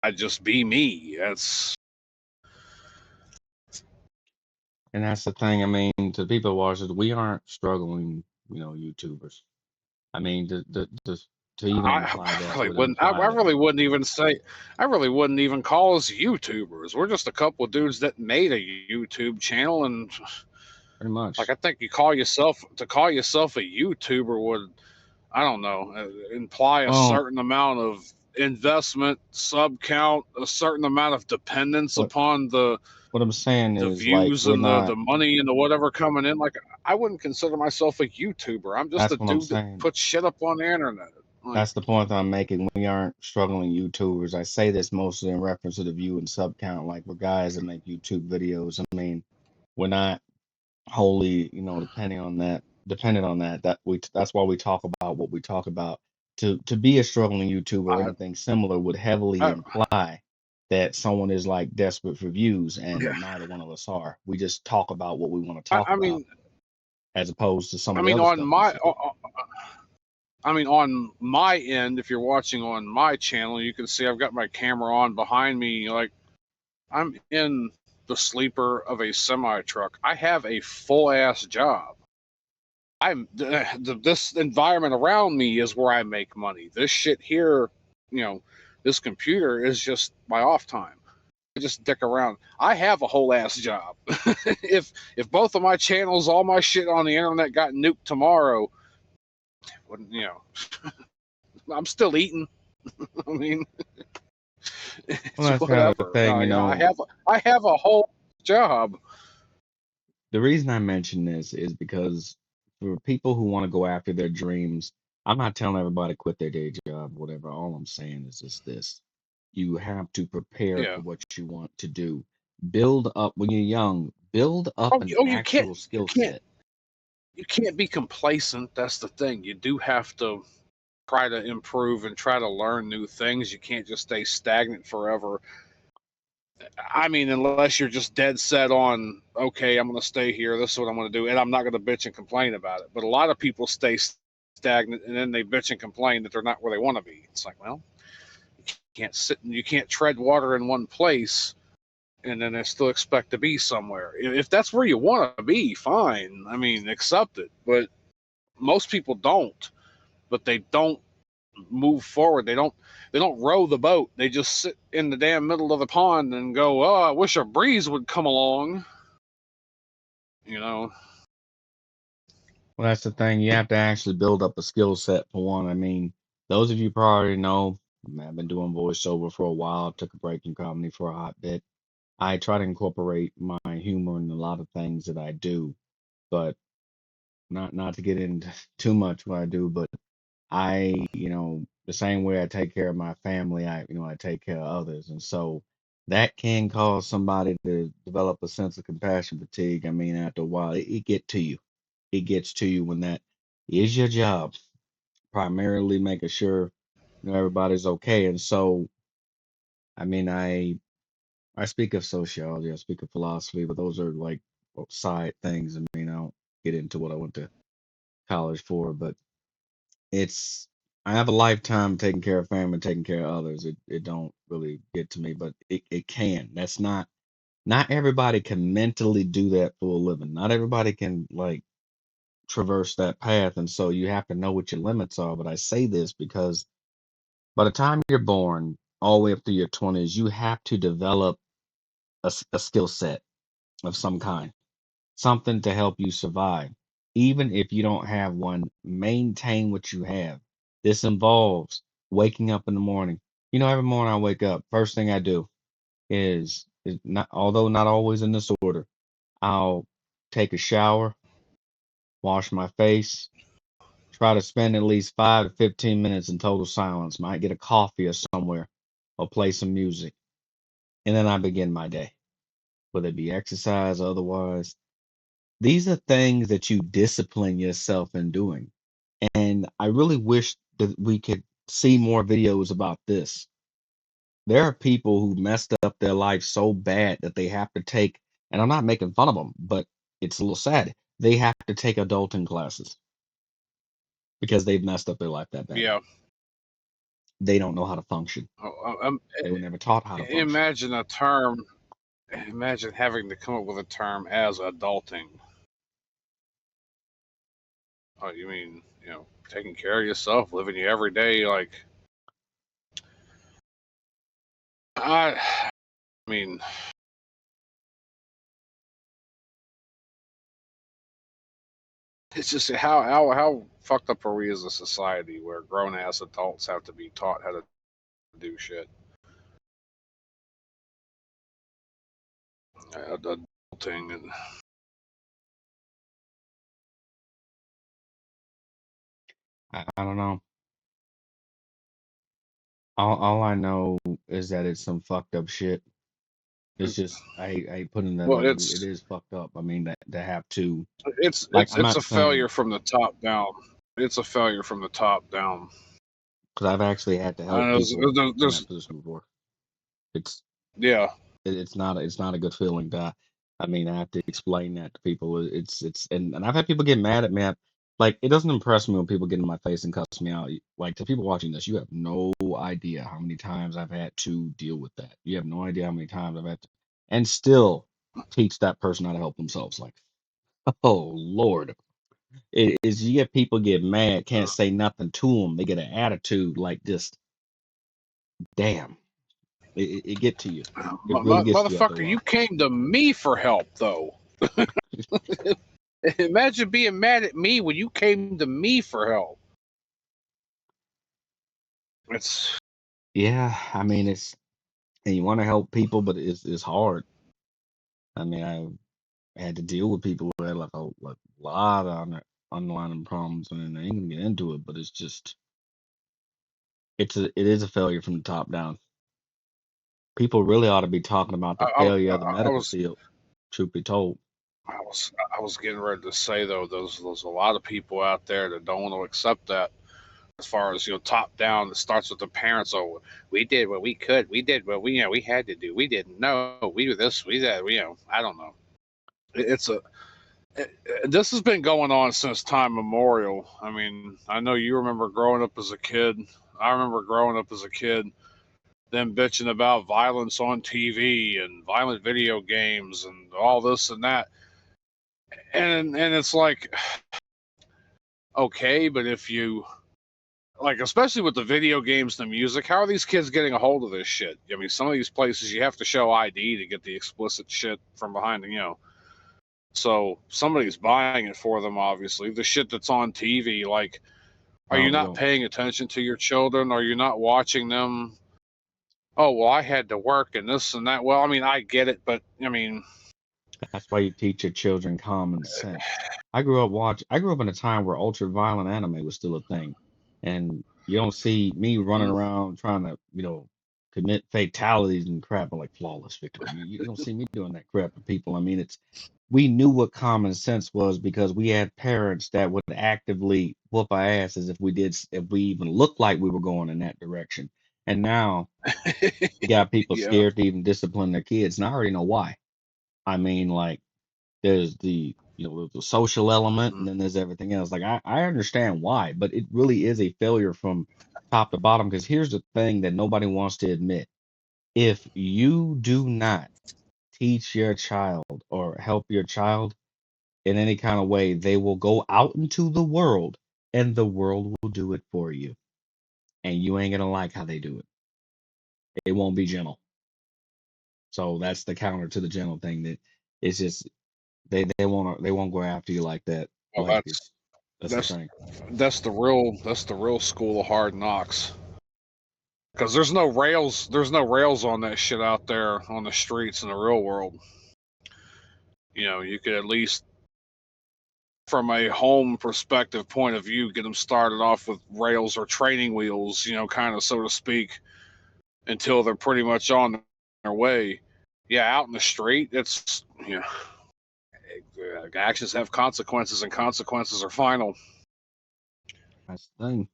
I just be me. That's And that's the thing. I mean, to people watching, we aren't struggling, YouTubers. I mean, to even imply I that really would wouldn't. I imply that really wouldn't even say. I really wouldn't even call us YouTubers. We're just a couple of dudes that made a YouTube channel, and pretty like much. I think to call yourself a YouTuber would, I don't know, imply a Well, certain amount of investment, sub count, a certain amount of dependence what upon what I'm saying the is, like, views we're and the not. the money and the whatever coming in. Like I wouldn't consider myself a YouTuber. I'm just That's a what I'm dude that saying. puts shit up on the internet. Like, That's the point that I'm making. We aren't struggling YouTubers. I say this mostly in reference to the view and sub count. Like we're guys that make YouTube videos. I mean, we're not wholly, dependent on that. That's why we talk about what we talk about. To be a struggling YouTuber or I, anything similar would heavily I, imply that someone is like desperate for views, yeah. and neither one of us are. We just talk about what we want to I, talk I about, mean, as opposed to some I of the mean, other on stuff we my, say. I mean, on my end, if you're watching on my channel, you can see I've got my camera on behind me. Like, I'm in the sleeper of a semi truck. I have a full ass job. This environment around me is where I make money. This shit here, you know, this computer is just my off time. I just dick around. I have a whole ass job. If both of my channels, all my shit on the internet got nuked tomorrow, wouldn't you know? I'm still eating. I mean, Well, it's that's kind of the whatever. thing, I have a whole job. the reason I mention this is because for people who want to go after their dreams, I'm not telling everybody to quit their day job, whatever. All I'm saying is just this. You have to prepare Yeah. for what you want to do. Build up when you're young, build up an You can't actual skill set. you can't be complacent. That's the thing. You do have to try to improve and try to learn new things. You can't just stay stagnant forever. I mean, unless you're just dead set on, okay, I'm going to stay here. This is what I'm going to do, and I'm not going to bitch and complain about it. But a lot of people stay stagnant, and then they bitch and complain that they're not where they want to be. It's like, well, you can't you can't tread water in one place, and then they still expect to be somewhere. If that's where you want to be, fine. I mean, accept it. But most people don't. But they don't move forward. They don't row the boat. They just sit in the damn middle of the pond and go, "Oh, I wish a breeze would come along." You know. Well, that's the thing. You have to actually build up a skill set for one. I mean, those of you probably already know, I've been doing voiceover for a while, took a break from comedy for a hot bit. I try to incorporate my humor in a lot of things that I do, but not to get into too much what I do, but the same way I take care of my family, I take care of others. And so that can cause somebody to develop a sense of compassion fatigue. I mean, after a while, it get to you. It gets to you when that is your job, primarily making sure everybody's okay. And so, I mean, I speak of sociology, I speak of philosophy, but those are like side things. I mean, I don't get into what I went to college for, but it's I have a lifetime taking care of family, taking care of others. It don't really get to me, but it can. That's not everybody can mentally do that for a living. Not everybody can like traverse that path, and so you have to know what your limits are. But I say this because by the time you're born, all the way up through your 20s, you have to develop a skill set of some kind, something to help you survive. Even if you don't have one, maintain what you have. This involves waking up in the morning. Every morning I wake up, first thing I do is not, although not always in this order, I'll take a shower, wash my face, try to spend at least 5 to 15 minutes in total silence. Might get a coffee or somewhere or play some music. And then I begin my day, whether it be exercise or otherwise. These are things that you discipline yourself in doing. And I really wish that we could see more videos about this. There are people who messed up their life so bad that they have to take, and I'm not making fun of them, but it's a little sad. They have to take adulting classes because they've messed up their life that badly. Yeah. They don't know how to function. They were never taught how to function. Imagine a term. Imagine having to come up with a term as adulting. Oh, you mean taking care of yourself, living your everyday like. I mean, it's just how fucked up are we as a society where grown ass adults have to be taught how to do shit. Adulting and I don't know. all I know is that it's some fucked up shit. It's just I hate putting that Well, like it is fucked up. I mean that to have to it's like it's I'm it's a not saying failure from the top down. It's a failure from the top down. because I've actually had to help And people in that there's position before. It's yeah. it's not a good feeling to I mean I have to explain that to people. It's and I've had people get mad at me. Like it doesn't impress me when people get in my face and cuss me out. Like to people watching this, you have no idea how many times I've had to deal with that. You have no idea how many times I've had to and still teach that person how to help themselves. Like, oh Lord. It is you get people get mad, can't say nothing to them. They get an attitude like just damn. It get to you. It really gets to you after a Motherfucker, you while. came to me for help though. Imagine being mad at me when you came to me for help. It's Yeah, I mean it's and you want to help people, but it's hard. I mean, I had to deal with people who had like a lot of underlying problems, and I ain't gonna get into it, but it's just it is a failure from the top down. People really ought to be talking about the failure of the I medical was field. Truth be told, I was getting ready to say though, there's a lot of people out there that don't want to accept that. As far as top down, it starts with the parents. Oh, we did what we could. We did what we had to do. We didn't know. We do this. We that. I don't know. It's a this has been going on since time memorial. I mean, I know you remember growing up as a kid. I remember growing up as a kid, them bitching about violence on TV and violent video games and all this and that. And it's like, okay, but if you like, especially with the video games and the music, how are these kids getting a hold of this shit? I mean, some of these places you have to show ID to get the explicit shit from behind. So somebody's buying it for them, obviously. The shit that's on TV, like, are oh, you they not don't. paying attention to your children? Are you not watching them? Oh, well, I had to work and this and that. Well, I mean, I get it, but I mean, That's why you teach your children common sense. I grew up in a time where ultra violent anime was still a thing. And you don't see me running mm, around trying to, commit fatalities and crap like flawless victory. You don't see me doing that crap to people. I mean, we knew what common sense was because we had parents that would actively whoop our asses if we even looked like we were going in that direction. And now you got people yeah. scared to even discipline their kids. And I already know why. I mean, like there's the social element and Mm. then there's everything else. Like I understand why, but it really is a failure from top to bottom because here's the thing that nobody wants to admit. If you do not teach your child or help your child in any kind of way, they will go out into the world and the world will do it for you. And you ain't gonna like how they do it. It won't be gentle. So that's the counter to the gentle thing that it's just they won't go after you like that. Well, Like it's that's the that's thing. that's the real school of hard knocks. Because there's no rails on that shit out there on the streets in the real world. You could at least, from a home perspective point of view, get them started off with rails or training wheels, kind of so to speak, until they're pretty much on their way. Yeah, out in the street, it's actions have consequences, and consequences are final. That's the thing.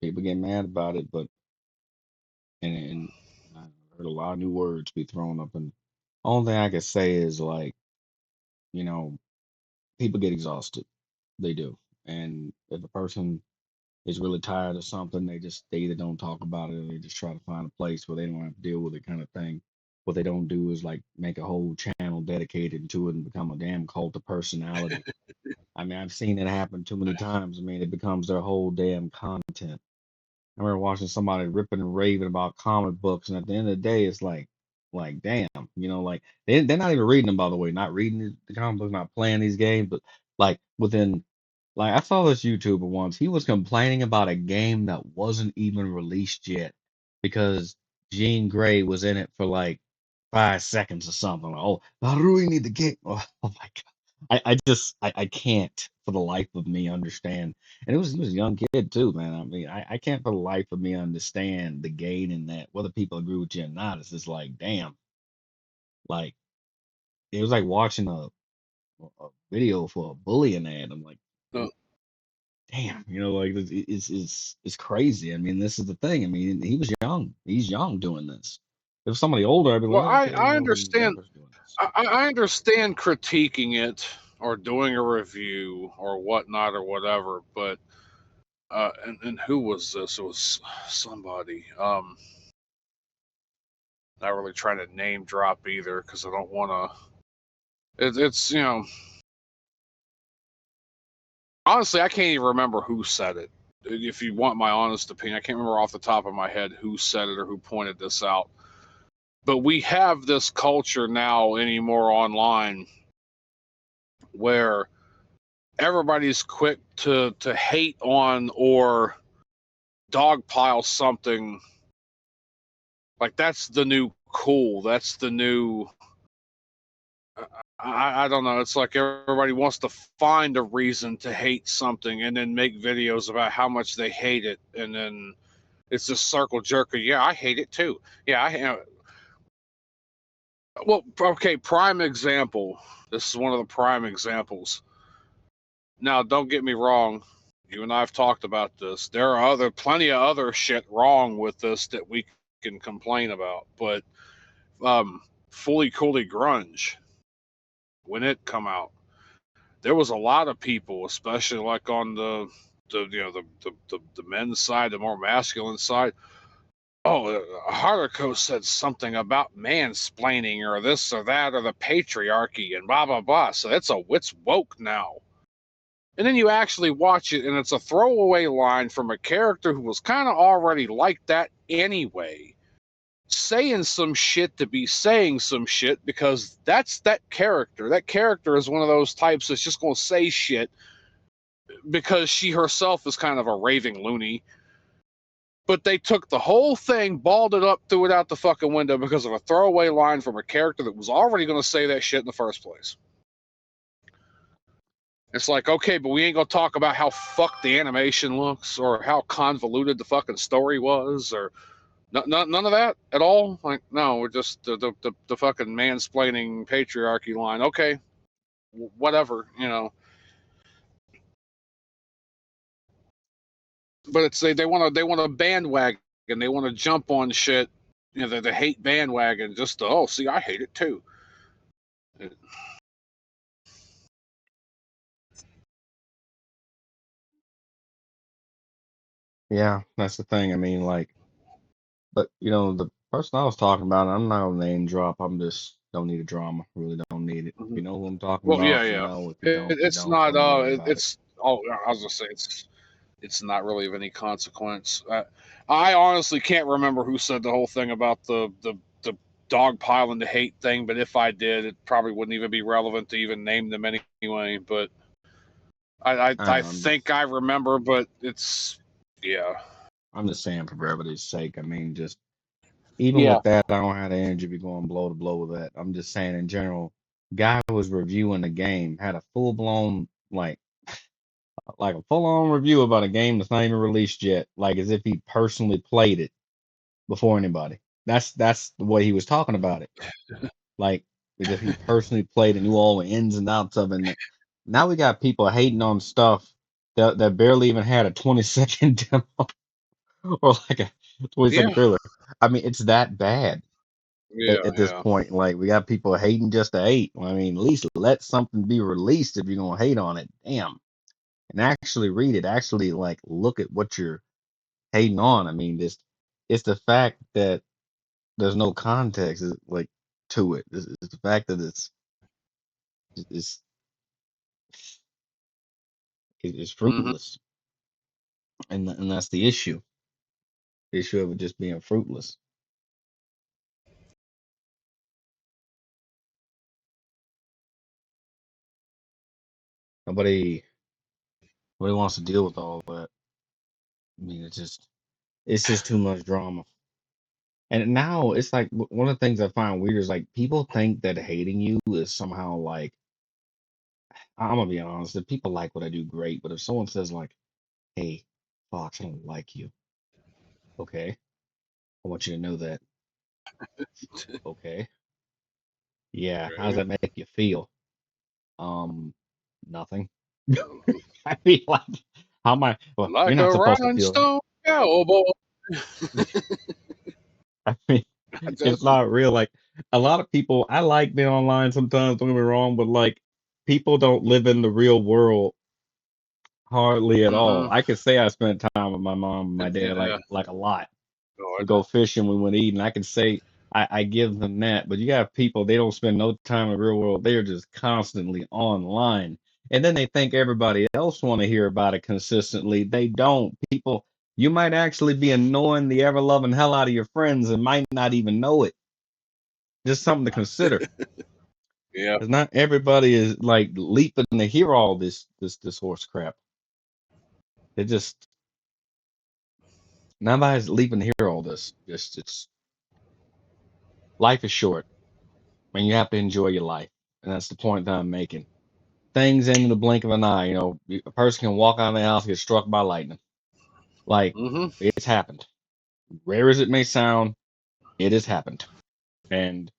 People get mad about it, but and I heard a lot of new words be thrown up, and only thing I can say is like, you know, people get exhausted. They do. And if a person is really tired of something, they either don't talk about it or they just try to find a place where they don't have to deal with it kind of thing. What they don't do is like make a whole channel dedicated to it and become a damn cult of personality. I mean, I've seen it happen too many times. I mean, it becomes their whole damn content. I remember watching somebody ripping and raving about comic books, and at the end of the day, it's like damn, like they're not even reading them, by the way, not reading the comic books, not playing these games, but like within, like I saw this YouTuber once, he was complaining about a game that wasn't even released yet because Jean Grey was in it for like 5 seconds or something. Oh, I really need the game. Oh, my God. I just I can't for for the life of me understand. And he was a young kid too, man. I mean, I can't for the life of me understand the gain in that, whether people agree with you or not. It's just like, damn, like it was like watching a video for a bullying ad. I'm like, No, damn, like it's crazy. I mean, this is the thing. I mean, he was young. He's young doing this. If somebody older, I'd be well, like, I, okay, I well, he's understand. younger doing this. I understand critiquing it or doing a review or whatnot or whatever, but and who was this? It was somebody. Not really trying to name drop either because I don't want to. It's honestly, I can't even remember who said it. If you want my honest opinion, I can't remember off the top of my head who said it or who pointed this out. But we have this culture now anymore online where everybody's quick to hate on or dogpile something. Like that's the new cool. That's the new. I don't know. It's like everybody wants to find a reason to hate something and then make videos about how much they hate it, and then it's this circle jerker. Yeah, I hate it too. Yeah, well, okay. Prime example. This is one of the prime examples. Now, don't get me wrong. You and I have talked about this. There are plenty of other shit wrong with this that we can complain about, but Fully Cooley Grunge, when it come out, there was a lot of people, especially like on the men's side, the more masculine side. Oh, Haruko said something about mansplaining or this or that or the patriarchy and blah blah blah. So it's woke now. And then you actually watch it, and it's a throwaway line from a character who was kind of already like that anyway, saying some shit to be saying some shit because that's that character. That character is one of those types that's just going to say shit because she herself is kind of a raving loony. But they took the whole thing, balled it up, threw it out the fucking window because of a throwaway line from a character that was already going to say that shit in the first place. It's like, okay, but we ain't going to talk about how fucked the animation looks or how convoluted the fucking story was or none of that at all. Like, no, we're just the fucking mansplaining patriarchy line. Okay, whatever, But it's they want to bandwagon. They want to jump on shit. The hate bandwagon. Just see, I hate it too. Yeah, that's the thing. I mean, like, but the person I was talking about, I'm not gonna name drop. I'm just don't need a drama. Really don't need it. If Mm-hmm. you know who I'm talking Well, yeah, about, you yeah. know. If you don't, you It's don't. not. Don't worry about it. It's. Oh, I was gonna say it's not really of any consequence. I honestly can't remember who said the whole thing about the dog piling the hate thing, but if I did, it probably wouldn't even be relevant to even name them anyway. But I I know. think I remember, but it's yeah. I'm just saying for brevity's sake. I mean, just even Yeah. with that, I don't have the energy to be going blow to blow with that. I'm just saying in general. Guy was reviewing the game, had a full blown like a full on review about a game that's not even released yet, like as if he personally played it before anybody. That's the way he was talking about it. Like as if he personally played and knew all the ins and outs of it. And now we got people hating on stuff that barely even had a 20-second demo or like a 20-second Yeah. trailer. I mean, it's that bad Yeah. at this Yeah. point. Like we got people hating just to hate. I mean, at least let something be released if you're gonna hate on it. Damn. And actually read it. Actually, like look at what you're hating on. I mean, this it's the fact that there's no context like to it. It's the fact that it's it's Mm-hmm. fruitless, and that's the issue. The issue of it just being fruitless. Nobody wants to deal with all that. I mean, it's just too much drama. And now it's like one of the things I find weird is like people think that hating you is somehow like I'm gonna be honest, if people like what I do, great. But if someone says like, "Hey, Fox, I don't like you," okay, I want you to know that. Okay, yeah, how does Okay. that make you feel? Um, Nothing. I mean, like, how am I? Well, you're Like not a supposed to feel. rhinestone cowboy. I mean, it's That's not real. Like a lot of people, I like being online sometimes. Don't get me wrong, but like people don't live in the real world hardly at all. mm-hmm. I could say I spent time with my mom and my dad Yeah. like a lot. No, We go fishing, we went eating. I can say I give them that, but you got people they don't spend no time in the real world. They're just constantly online, and then they think everybody else want to hear about it consistently. They don't. People, you might actually be annoying the ever loving hell out of your friends and might not even know it. Just something to consider. yeah. Because not everybody is like leaping to hear all this horse crap. It just nobody's leaping to hear all this. Just it's life is short, and you have to enjoy your life, and that's the point that I'm making. Things end in the blink of an eye. You know, a person can walk out of the house and get struck by lightning. Like Mm-hmm. it's happened. Rare as it may sound, it has happened. And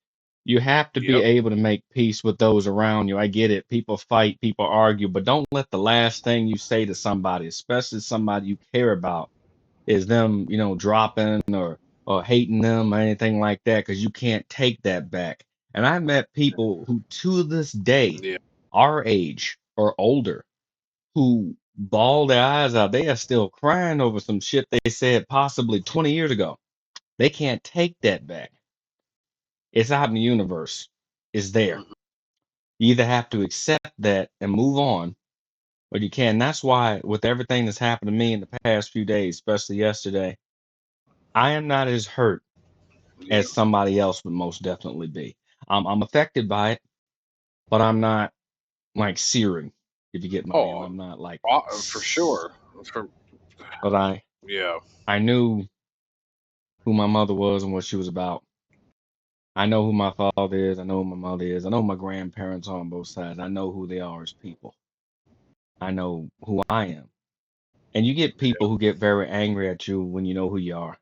you have to be Yep. able to make peace with those around you. I get it. People fight, people argue, but don't let the last thing you say to somebody, especially somebody you care about, is them, dropping or hating them or anything like that, because you can't take that back. And I've met people who to this day, Yeah. our age or older, who bawled their eyes out. They are still crying over some shit they said possibly 20 years ago. They can't take that back. It's out in the universe. It's there. Mm-hmm. You either have to accept that and move on, or you can. That's why, with everything that's happened to me in the past few days, especially yesterday, I am not as hurt Yeah. as somebody else would most definitely be. I'm affected by it, but I'm not like searing, if you get my meaning. Oh, I'm not like, for sure. For but yeah. I knew who my mother was and what she was about. I know who my father is. I know who my mother is. I know who my grandparents are on both sides. I know who they are as people. I know who I am. And you get people who get very angry at you when you know who you are.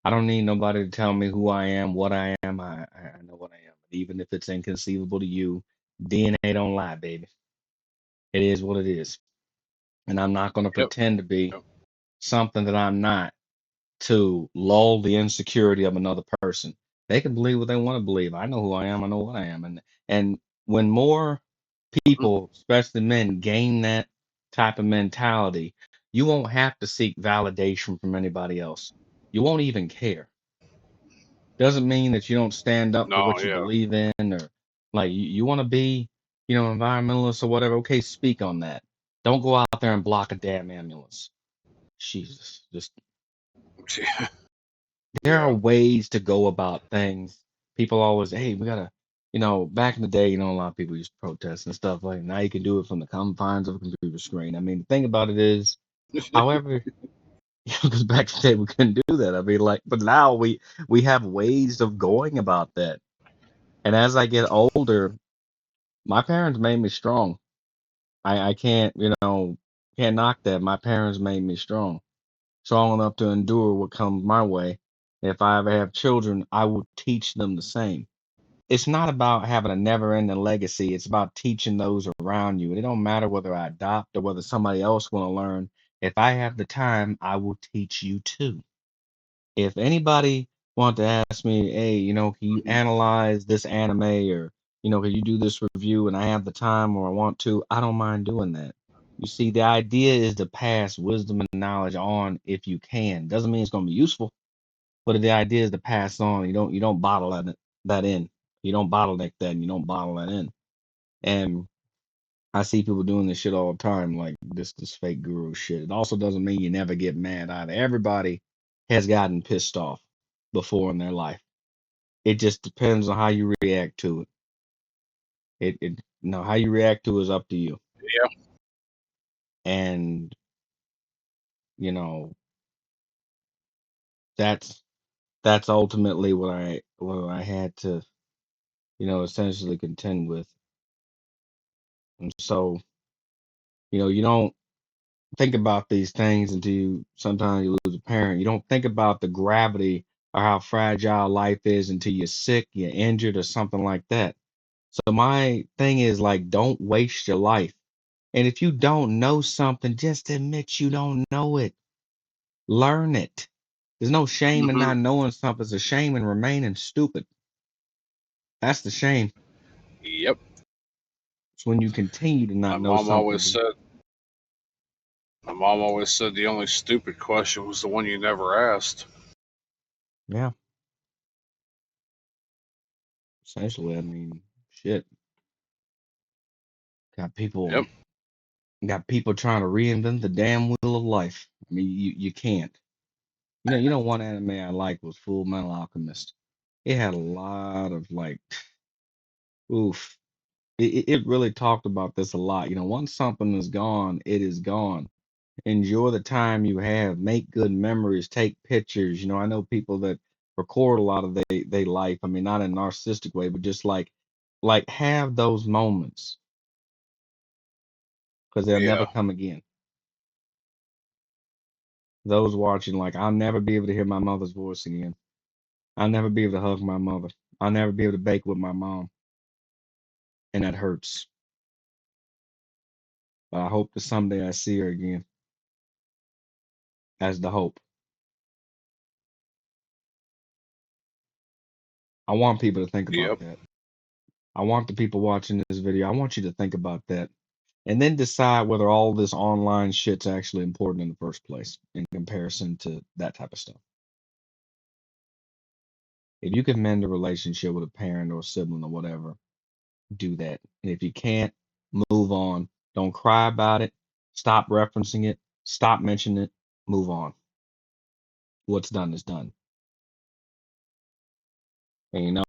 I don't need nobody to tell me who I am, what I am. I know what I am. Even if it's inconceivable to you, DNA don't lie, baby. It is what it is. And I'm not going to Yep. pretend to be Yep. something that I'm not to lull the insecurity of another person. They can believe what they want to believe. I know who I am. I know what I am. And when more Mm-hmm. people, especially men, gain that type of mentality, you won't have to seek validation from anybody else. You won't even care. Doesn't mean that you don't stand up for No. what you Yeah. believe in, or like you want to be, environmentalist or whatever. Okay, speak on that. Don't go out there and block a damn ambulance. Jesus, just there are Yeah. ways to go about things. People always, hey, we gotta, back in the day, a lot of people used to protest and stuff like now you can do it from the confines of a computer screen. I mean, the thing about it is, however, because back in the day we couldn't do that. I mean, like, but now we have ways of going about that. And as I get older, my parents made me strong. I can't, can't knock that. My parents made me strong enough to endure what comes my way. If I ever have children, I will teach them the same. It's not about having a never ending legacy. It's about teaching those around you. It don't matter whether I adopt or whether somebody else want to learn. If I have the time, I will teach you too. If anybody want to ask me, hey, can you Mm-hmm. analyze this anime or, can you do this review and I have the time or I want to, I don't mind doing that. You see, the idea is to pass wisdom and knowledge on if you can. Doesn't mean it's going to be useful, but the idea is to pass on. You don't bottle that in. You don't bottleneck that and you don't bottle that in. And I see people doing this shit all the time, like this fake guru shit. It also doesn't mean you never get mad either. Everybody has gotten pissed off before in their life. It just depends on how you react to it. How you react to it is up to you. Yeah. And you know that's that's ultimately what I had to essentially contend with. And so You don't think about these things until sometimes you lose a parent. You don't think about the gravity or how fragile life is until you're sick, you're injured, or something like that. So my thing is like, don't waste your life. And if you don't know something, just admit you don't know it. Learn it. There's no shame in Hmm. not knowing something. It's a shame in remaining stupid. That's the shame. Yep. It's when you continue to My not know mom always something. said. My mom always said the only stupid question was the one you never asked. Yeah, essentially. I mean, shit. Got people Yep. got people trying to reinvent the damn wheel of life. I mean, you can't. You know, one anime I liked was Full Metal Alchemist. It had a lot of like, oof. It really talked about this a lot. Once something is gone, it is gone. Enjoy the time you have. Make good memories. Take pictures. I know people that record a lot of they life. I mean, not in a narcissistic way, but just like have those moments because they'll never Yeah. come again. Those watching, like, I'll never be able to hear my mother's voice again. I'll never be able to hug my mother. I'll never be able to bake with my mom, and that hurts. But I hope that someday I see her again. That's the hope. I want people to think about Yep. that. I want the people watching this video, I want you to think about that. And then decide whether all this online shit's actually important in the first place in comparison to that type of stuff. If you can mend a relationship with a parent or a sibling or whatever, do that. And if you can't, move on. Don't cry about it. Stop referencing it. Stop mentioning it. Move on. What's done is done. And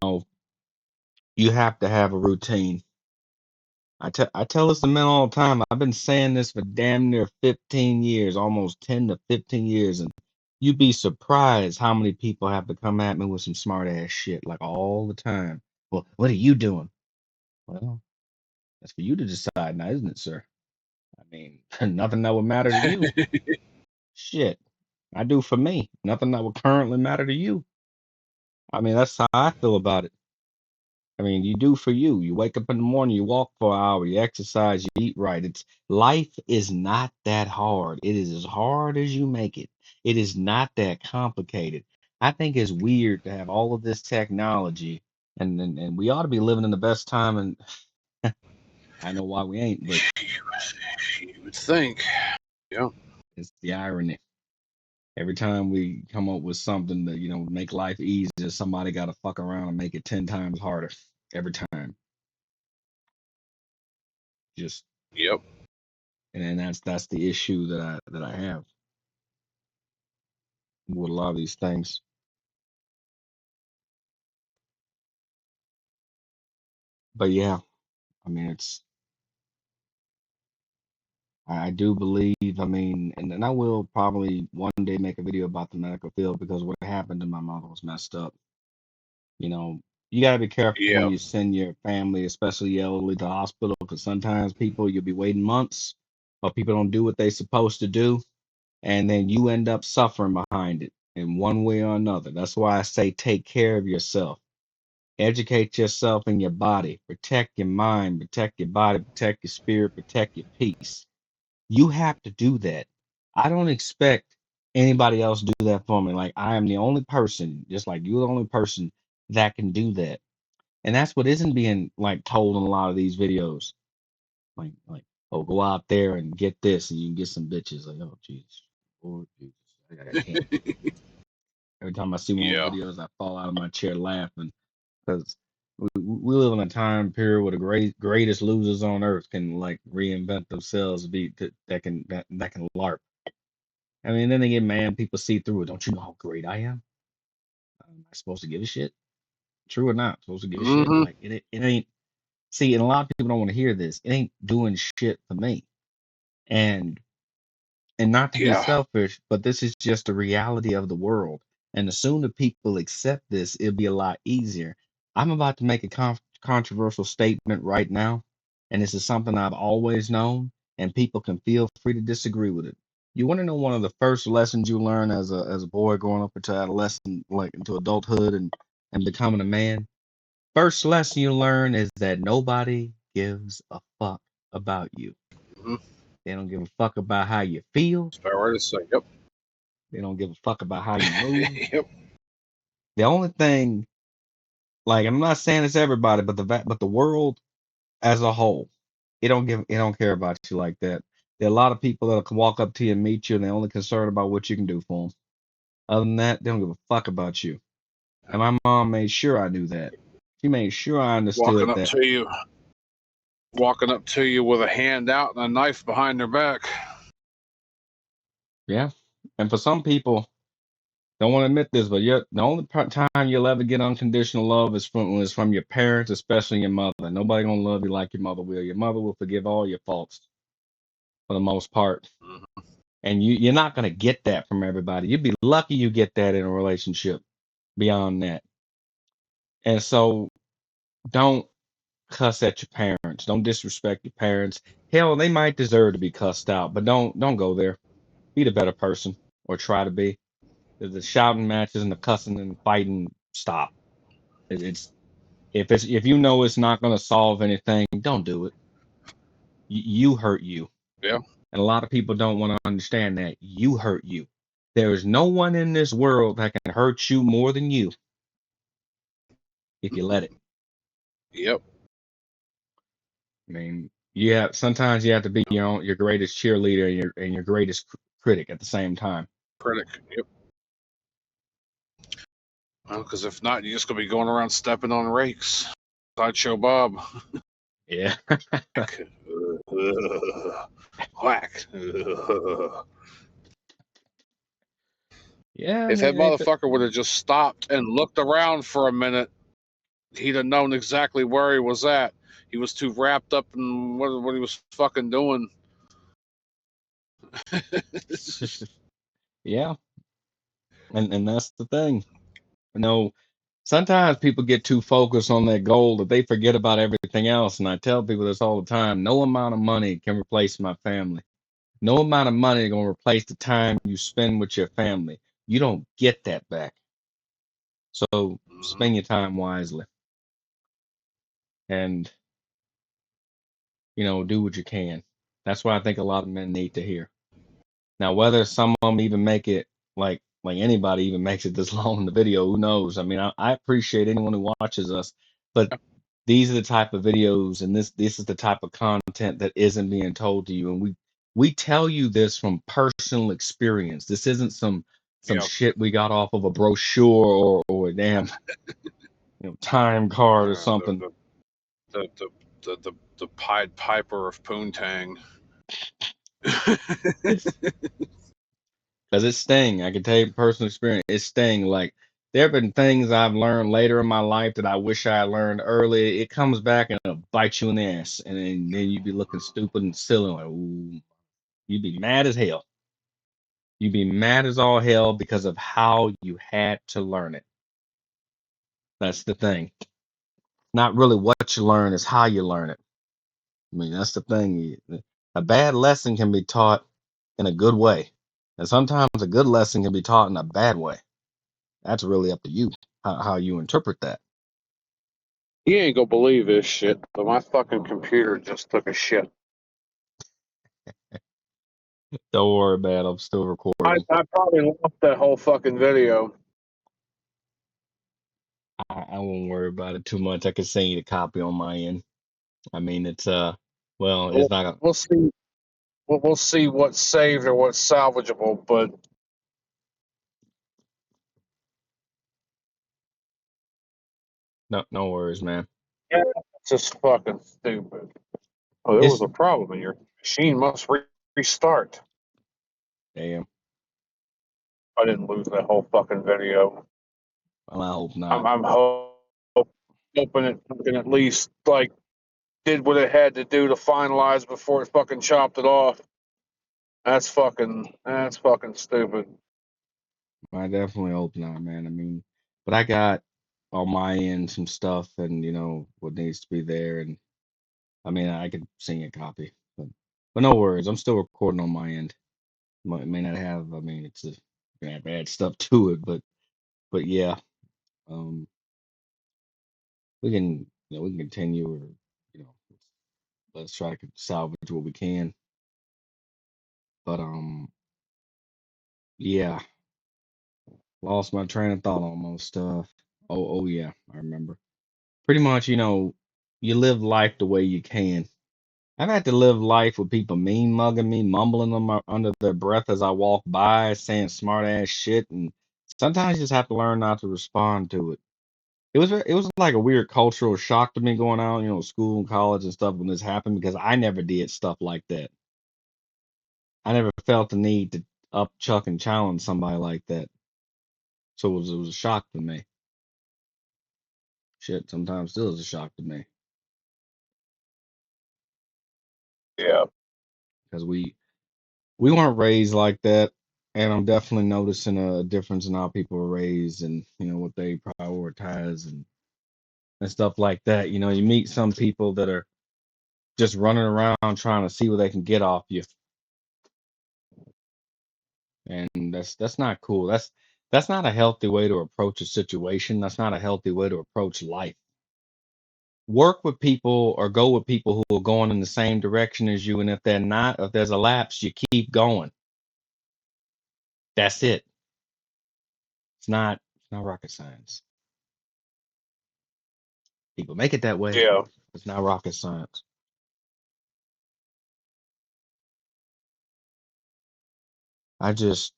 you have to have a routine. I tell this to men all the time. I've been saying this for damn near 15 years, almost 10 to 15 years. And you'd be surprised how many people have to come at me with some smart ass shit, like all the time. Well, what are you doing? Well, that's for you to decide now, isn't it, sir? I mean, nothing that would matter to you. Shit. I do for me. Nothing that would currently matter to you. I mean, that's how I feel about it. I mean, you do for you. You wake up in the morning, you walk for an hour, you exercise, you eat right. It's life is not that hard. It is as hard as you make it. It is not that complicated. I think it's weird to have all of this technology and we ought to be living in the best time and I know why we ain't, but You would think. Yeah. it's the irony. Every time we come up with something that, make life easier, somebody got to fuck around and make it 10 times harder every time. Just, Yep. and then that's the issue that I have with a lot of these things. But yeah, I mean, I do believe, I mean, and I will probably one day make a video about the medical field because what happened to my mother was messed up. You know, you got to be careful when Yeah. you send your family, especially elderly, to the hospital because sometimes you'll be waiting months or people don't do what they're supposed to do. And then you end up suffering behind it in one way or another. That's why I say take care of yourself. Educate yourself in your body. Protect your mind. Protect your body. Protect your spirit. Protect your peace. You have to do that. I don't expect anybody else to do that for me. Like I am the only person, just like you're the only person that can do that. And that's what isn't being like told in a lot of these videos. Like, oh, go out there and get this, and you can get some bitches. Like, oh, Jesus, Lord Jesus, I can't. Every time I see one of Yeah. those videos, I fall out of my chair laughing because we live in a time period where the greatest losers on earth can like reinvent themselves, that can LARP. I mean, then they get mad. People see through it. Don't you know how great I am? Am I supposed to give a shit? True or not? Supposed to give a shit? Hmm. Like it ain't. See, and a lot of people don't want to hear this. It ain't doing shit for me. And not to be Yeah. selfish, but this is just the reality of the world. And the sooner people accept this, it'll be a lot easier. I'm about to make a controversial statement right now, and this is something I've always known. and people can feel free to disagree with it. You want to know one of the first lessons you learn as a boy growing up into adolescent, like into adulthood and becoming a man? First lesson you learn is that nobody gives a fuck about you. Mhm. They don't give a fuck about how you feel. It's about right to say, yep. They don't give a fuck about how you move. Yep. The only thing, like I'm not saying it's everybody, but the world as a whole, it don't care about you like that. There are a lot of people that can walk up to you and meet you, and they're only concerned about what you can do for them. Other than that, they don't give a fuck about you. And my mom made sure I knew that. She made sure I Walking understood up that. to you, walking up to you with a hand out and a knife behind their back. Yeah. And for some people, don't want to admit this, but the only time you'll ever get unconditional love is from your parents, especially your mother. Nobody gonna love you like your mother will. Your mother will forgive all your faults for the most part, Mhm. and you're not gonna get that from everybody. You'd be lucky you get that in a relationship. Beyond that, and so don't cuss at your parents. Don't disrespect your parents. Hell, they might deserve to be cussed out, but don't go there. Be the better person, or try to be. The shouting matches and the cussing and fighting, stop. It's if you know it's not going to solve anything, don't do it. You hurt you, Yeah. and a lot of people don't want to understand that you hurt you. There is no one in this world that can hurt you more than you if you let it. Yep. I mean, sometimes you have to be your greatest cheerleader and your greatest critic at the same time. Critic. Yep. Well, because if not, you're just gonna be going around stepping on rakes. Sideshow Bob. Yeah, Whack. yeah. If And that if it, motherfucker would have just stopped and looked around for a minute, he'd have known exactly where he was at. He was too wrapped up in what he was fucking doing. yeah, and that's the thing. Sometimes people get too focused on that goal that they forget about everything else. And I tell people this all the time: no amount of money can replace my family. No amount of money is going to replace the time you spend with your family. You don't get that back. So Mhm. spend your time wisely and, do what you can. That's what I think a lot of men need to hear. Now, whether some of them even make it like anybody even makes it this long in the video, who knows? I mean, I appreciate anyone who watches us, but these are the type of videos and this is the type of content that isn't being told to you. And we tell you this from personal experience. This isn't some Yeah. shit we got off of a brochure or a damn time card or Uh, something. the, the, the Pied Piper of Poontang. Because it's sting. I can tell you from personal experience, it's sting. Like there have been things I've learned later in my life that I wish I had learned early. It comes back and it'll bite you in the ass, and then you'd be looking stupid and silly, like, ooh, you'd be mad as hell. You'd be mad as all hell because of how you had to learn it. That's the thing. Not really what you learn, is how you learn it. I mean, that's the thing. A bad lesson can be taught in a good way, and sometimes a good lesson can be taught in a bad way. That's really up to you how you interpret that. You ain't gonna believe this shit, but my fucking computer just took a shit. Don't worry about it. I'm still recording. I probably lost that whole fucking video. I won't worry about it too much. I can send you the copy on my end. I mean, well, We'll, it's not we'll see. We'll see what's saved or what's salvageable, but no worries, man. yeah, it's just fucking stupid. Oh, there was It's a problem. Your machine must restart. damn. I didn't lose that whole fucking video. Well, I hope I'm not. I'm hoping it fucking at least like did what it had to do to finalize before it fucking chopped it off. That's fucking stupid. I definitely hope not, man. I mean, but I got on my end some stuff, and what needs to be there, and I mean, I could send you a copy. But But no worries, I'm still recording on my end. May not have, I mean, gonna have to add stuff to it, but yeah, um, we can continue, or you know, let's try to salvage what we can. But yeah, lost my train of thought almost. Oh yeah, I remember. Pretty much, you live life the way you can. I've had to live life with people mean mugging me, mumbling them under their breath as I walk by, saying smart ass shit, and sometimes you just have to learn not to respond to it. It was like a weird cultural shock to me going out, school and college and stuff when this happened because I never did stuff like that. I never felt the need to up chuck and challenge somebody like that. So it was a shock to me. Shit, sometimes still is a shock to me Yeah. because we weren't raised like that, and I'm definitely noticing a difference in how people are raised and what they prioritize and stuff like that. You meet some people that are just running around trying to see what they can get off you, and that's not cool. That's not a healthy way to approach a situation. That's not a healthy way to approach life. Work with people or go with people who are going in the same direction as you, and if they're not, if there's a lapse, you keep going. That's it. It's not rocket science. People make it that way. Yeah. It's not rocket science. I just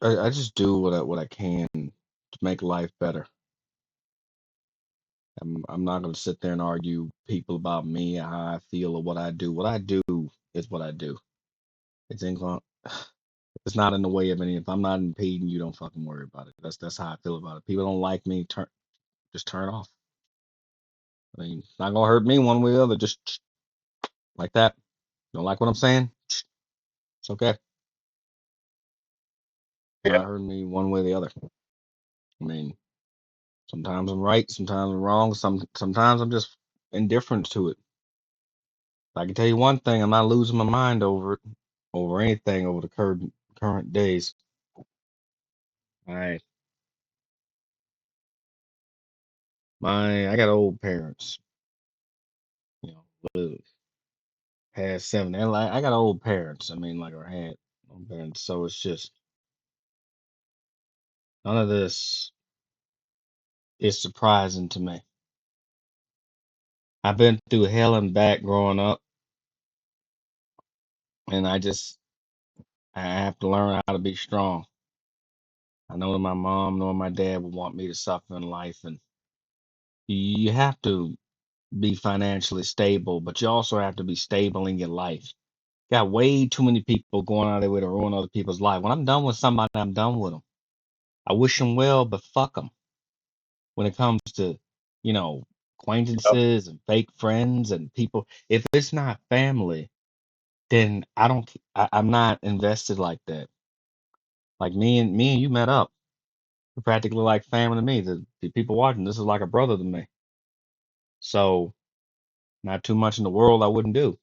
I just do what I can to make life better. I'm not gonna sit there and argue people about me and how I feel or what I do. What I do is what I do. It's in it's not in the way of any. If I'm not impeding you, don't fucking worry about it. That's how I feel about it. People don't like me, just turn off. I mean, it's not gonna hurt me one way or the other. Just like that. Don't like what I'm saying? It's okay. Yeah. Not hurting me one way or the other. I mean, sometimes I'm right, sometimes I'm wrong. Sometimes I'm just indifferent to it. I can tell you one thing: I'm not losing my mind over it, over anything, over the current days. I I got old parents, live past 70. And I got old parents. I mean, like, or had old parents. So it's just none of this is surprising to me. I've been through hell and back growing up, and I have to learn how to be strong. I know that my mom nor my dad would want me to suffer in life, and you have to be financially stable, but you also have to be stable in your life. Got way too many people going out of their way to ruin other people's life. When I'm done with somebody, I'm done with them. I wish them well, but fuck them. When it comes to, you know, Yep. acquaintances and fake friends and people, if it's not family, then I don't. I'm not invested like that. Like me and you met up. We're practically like family to me. The people watching, this is like a brother to me. So not too much in the world I wouldn't do.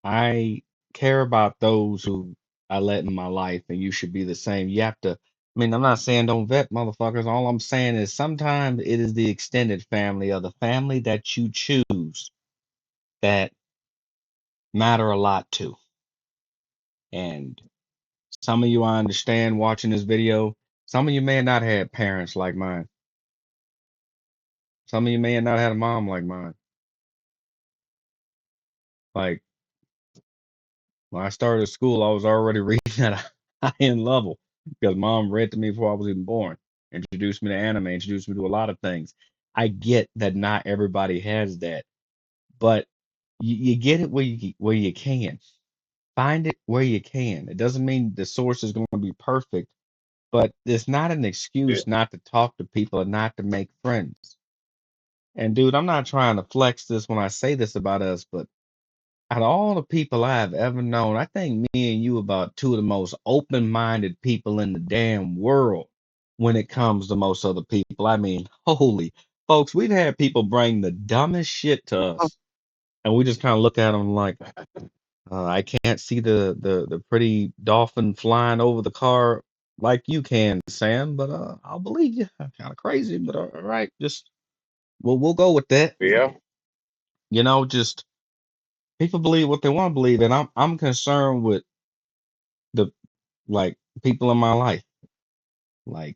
I care about those who I let in my life, and you should be the same. You have to. I mean, I'm not saying don't vet motherfuckers. All I'm saying is sometimes it is the extended family or the family that you choose that matter a lot to. And some of you, I understand watching this video. Some of you may have not had parents like mine. Some of you may have not had a mom like mine. Like when I started school, I was already reading at a high-end level because mom read to me before I was even born. Introduced me to anime, introduced me to a lot of things. I get that not everybody has that, but you get it where you can. Find it where you can. It doesn't mean the source is going to be perfect, but it's not an Yeah. excuse not to talk to people and not to make friends. And dude, I'm not trying to flex this when I say this about us, but out of all the people I've ever known, I think me and you about two of the most open-minded people in the damn world when it comes to most other people. I mean, holy folks, we've had people bring the dumbest shit to us. and we just kind of look at them like, I can't see the pretty dolphin flying over the car like you can, Sam, but I'll believe you. Kind of crazy, but all right, just we'll go with that. Yeah. Just people believe what they want to believe, and I'm concerned with the like people in my life, like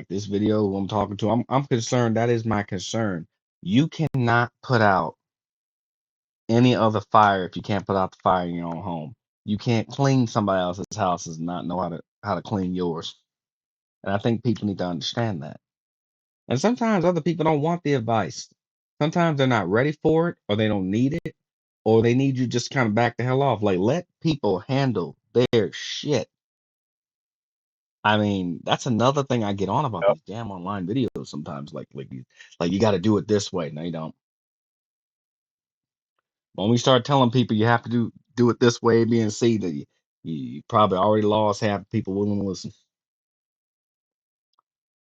this video who I'm talking to. I'm concerned. That is my concern. You cannot put out any other fire if you can't put out the fire in your own home. You can't clean somebody else's house and not know how to clean yours. And I think people need to understand that. And sometimes other people don't want the advice. Sometimes they're not ready for it, or they don't need it, or they need you just kind of back the hell off. Like, let people handle their shit. I mean, that's another thing I get on about Yep. these damn online videos sometimes. Like you got to do it this way. No, you don't. When we start telling people you have to do it this way, B and C, that you probably already lost half the people willing to listen.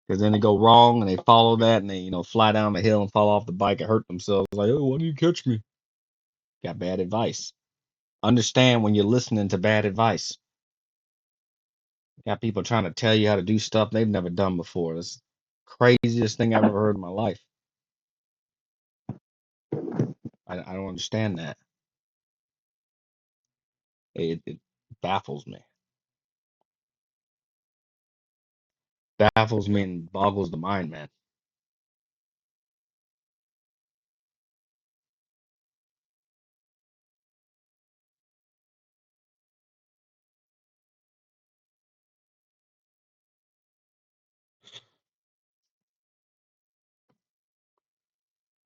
Because then they go wrong and they follow that and they fly down the hill and fall off the bike and hurt themselves. Like, oh, why didn't you catch me? Got bad advice. Understand when you're listening to bad advice. Got people trying to tell you how to do stuff they've never done before. That's the craziest thing I've ever heard in my life. I don't understand that. It baffles me. Baffles me and boggles the mind, man.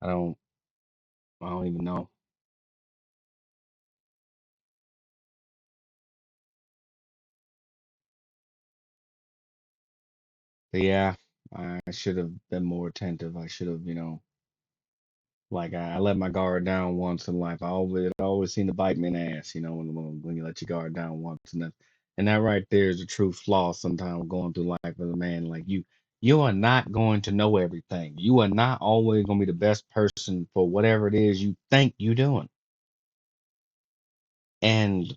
I don't I don't even know. But yeah, I should have been more attentive. I should have, like I let my guard down once in life. I always seem to bite me in the ass, when you let your guard down once, and that right there is the true flaw. Sometimes going through life as a man, like you are not going to know everything. You are not always going to be the best person for whatever it is you think you're doing. And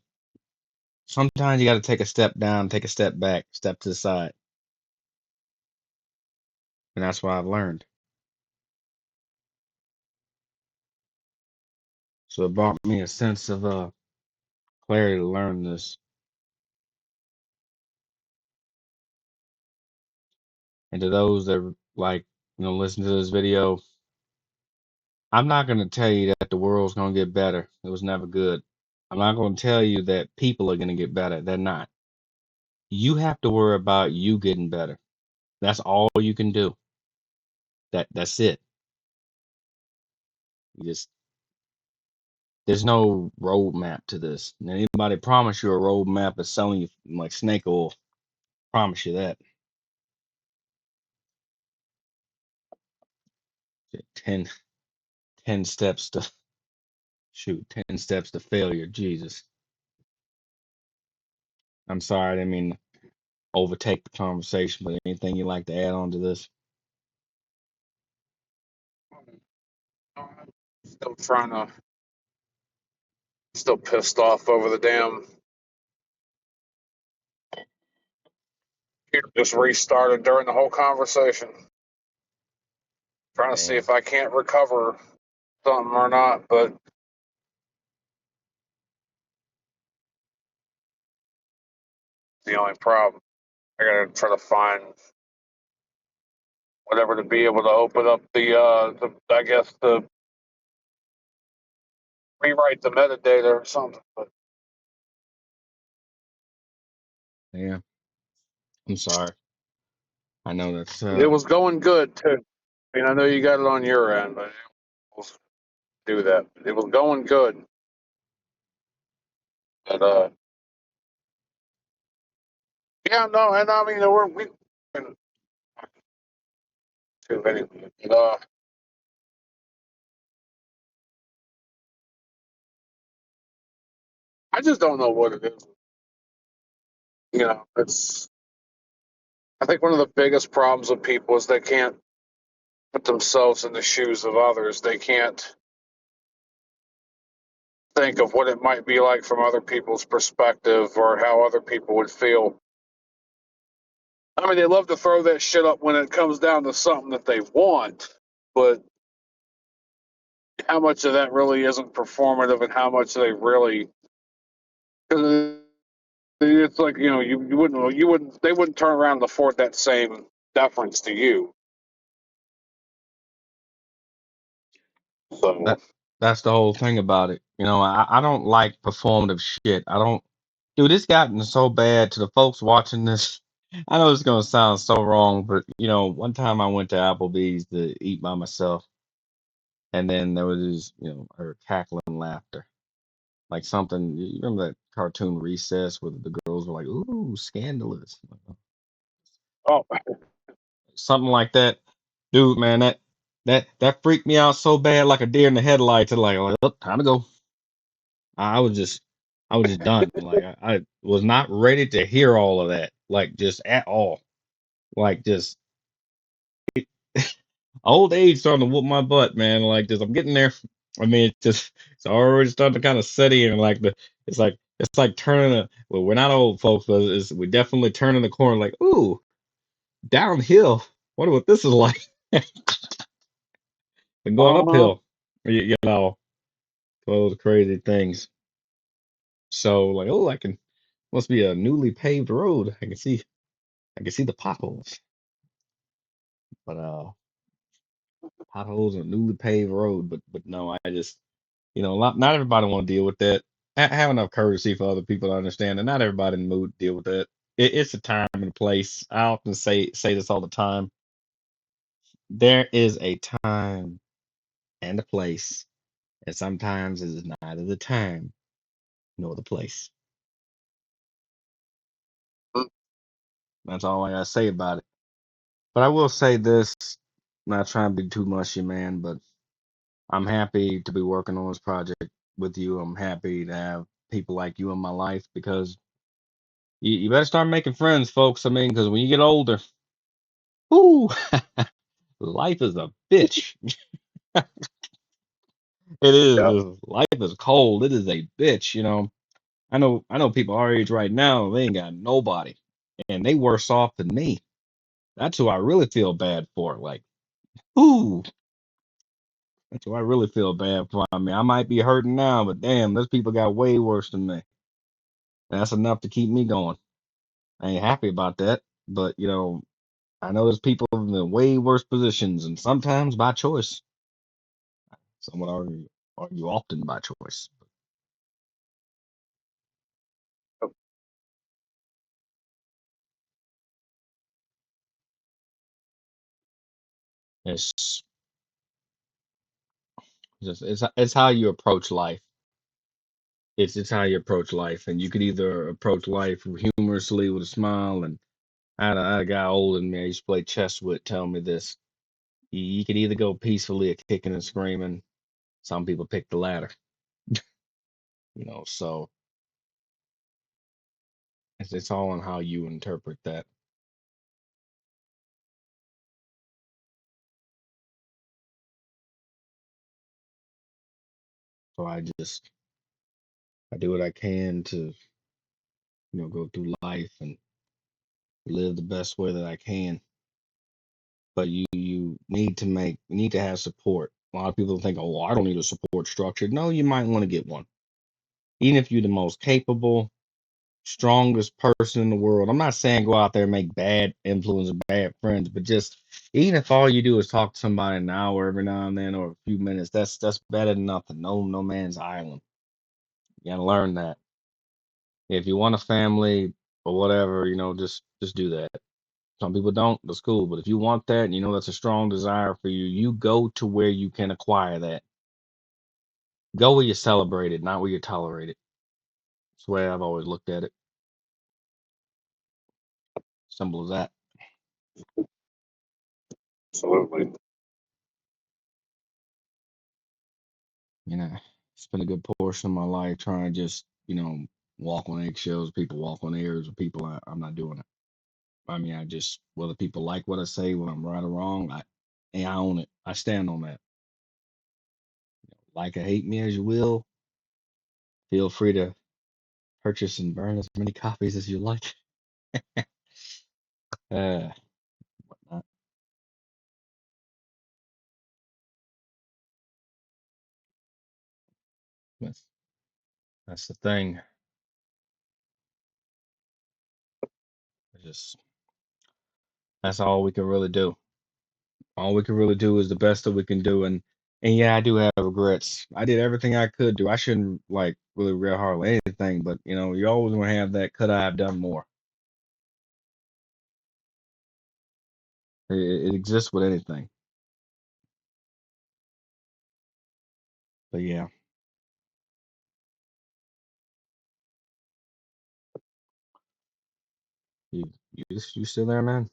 sometimes you got to take a step down, take a step back, step to the side, and that's what I've learned. So it brought me a sense of clarity to learn this. And to those that like, listen to this video, I'm not going to tell you that the world's going to get better. It was never good. I'm not going to tell you that people are going to get better. They're not. You have to worry about you getting better. That's all you can do. That's it. You just there's no roadmap to this. And anybody promise you a roadmap is selling you like snake oil. Promise you that. 10, 10 steps to shoot, 10 steps to failure. Jesus. I'm sorry, I didn't mean to overtake the conversation, but anything you'd like to add on to this? Still trying to, still pissed off over the damn. Computer just restarted during the whole conversation. Trying to see Damn. if I can't recover something or not, but the only problem. I gotta try to find whatever to be able to open up the I guess the rewrite the metadata or something. But Yeah. I'm sorry. I know that's it was going good too. I mean, I know you got it on your end, but we'll do that. It was going good, but yeah, no, and I mean, we too many. But, I just don't know what it is. It's. I think one of the biggest problems with people is they can't put themselves in the shoes of others. They can't think of what it might be like from other people's perspective or how other people would feel. I mean, they love to throw that shit up when it comes down to something that they want, but how much of that really isn't performative and how much they really, because it's like, you know, they wouldn't turn around and afford that same deference to you. So, That's the whole thing about it. You know, I don't like performative shit. I don't, dude. It's gotten so bad to the folks watching this. I know it's gonna sound so wrong, but you know, one time I went to Applebee's to eat by myself, and then there was this, you know, her cackling laughter, like something. You remember that cartoon Recess where the girls were like, "Ooh, scandalous," oh, something like that. Dude, man, that freaked me out so bad, like a deer in the headlights. And like, oh, time to go. I was just, I was just done. Like, I was not ready to hear all of that, like just at all. Like, just old age starting to whoop my butt, man. Like, just I'm getting there. I mean, it's already starting to kind of set in. Like it's like turning a. Well, we're not old folks, but we're definitely turning the corner. Like, ooh, downhill. Wonder what this is like. And going uh-huh. uphill. You know, those crazy things. So like, oh, I can must be a newly paved road. I can see the potholes, but potholes on a newly paved road. But no, I just not everybody want to deal with that. Have enough courtesy for other people to understand, and not everybody in the mood to deal with that. It's a time and a place. I often say this all the time. There is a time and a place, and sometimes it is neither the time nor the place. That's all I gotta say about it. But I will say this, not trying to be too mushy, man, but I'm happy to be working on this project with you. I'm happy to have people like you in my life because you better start making friends, folks. I mean, because when you get older, whoo, life is a bitch. It Yeah. is. Life is cold. It is a bitch. I know people our age right now, they ain't got nobody. And they worse off than me. That's who I really feel bad for. Like, ooh, that's who I really feel bad for. I mean, I might be hurting now, but damn, those people got way worse than me. And that's enough to keep me going. I ain't happy about that, but I know there's people in the way worse positions, and sometimes by choice. Some would argue often by choice. It's just it's how you approach life. It's how you approach life, and you could either approach life humorously with a smile. And I had a guy older than me I used to play chess with tell me this. You could either go peacefully or kicking and screaming. Some people pick the latter. So it's all on how you interpret that. So I do what I can to go through life and live the best way that I can. But you need to have support. A lot of people think, oh, well, I don't need a support structure. No, you might want to get one. Even if you're the most capable, strongest person in the world. I'm not saying go out there and make bad influence or bad friends, but just even if all you do is talk to somebody an hour every now and then or a few minutes, that's better than nothing. No man's island. You gotta learn that. If you want a family or whatever, just do that. Some people don't, that's cool. But if you want that and that's a strong desire for you, you go to where you can acquire that. Go where you celebrate it, not where you tolerate it. That's the way I've always looked at it. Simple as that. Absolutely. It's been a good portion of my life trying to just, walk on eggshells. People walk on airs with people. I'm not doing it. I mean, I just, whether people like what I say, when I'm right or wrong, I own it. I stand on that. Like or hate me as you will. Feel free to purchase and burn as many copies as you like. Uh, whatnot. That's, that's the thing. It's just that's all we can really do. All we can really do is the best that we can do, and yeah, I do have regrets. I did everything I could do. I shouldn't like really real hard with anything, but you know, you always want to have that could I have done more. It exists with anything. But yeah, you you still there, man?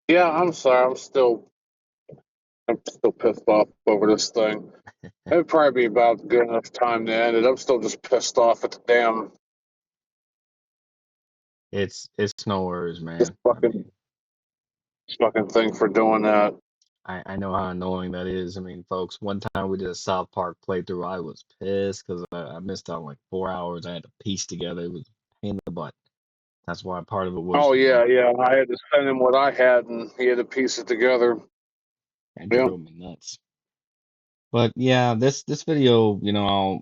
Yeah, I'm sorry. I'm still pissed off over this thing. It'd probably be about good enough time to end it. I'm still just pissed off at the damn It's no worries, this man. I fucking mean, this fucking thing for doing that. I know how annoying that is. I mean, folks, one time we did a South Park playthrough. I was pissed because I missed out like 4 hours. I had to piece together. It was a pain in the butt. That's why part of it was, Oh you know, yeah, yeah. I had to send him what I had, and he had to piece it together. it Yeah. drove me nuts. But yeah, this video, you know, I'll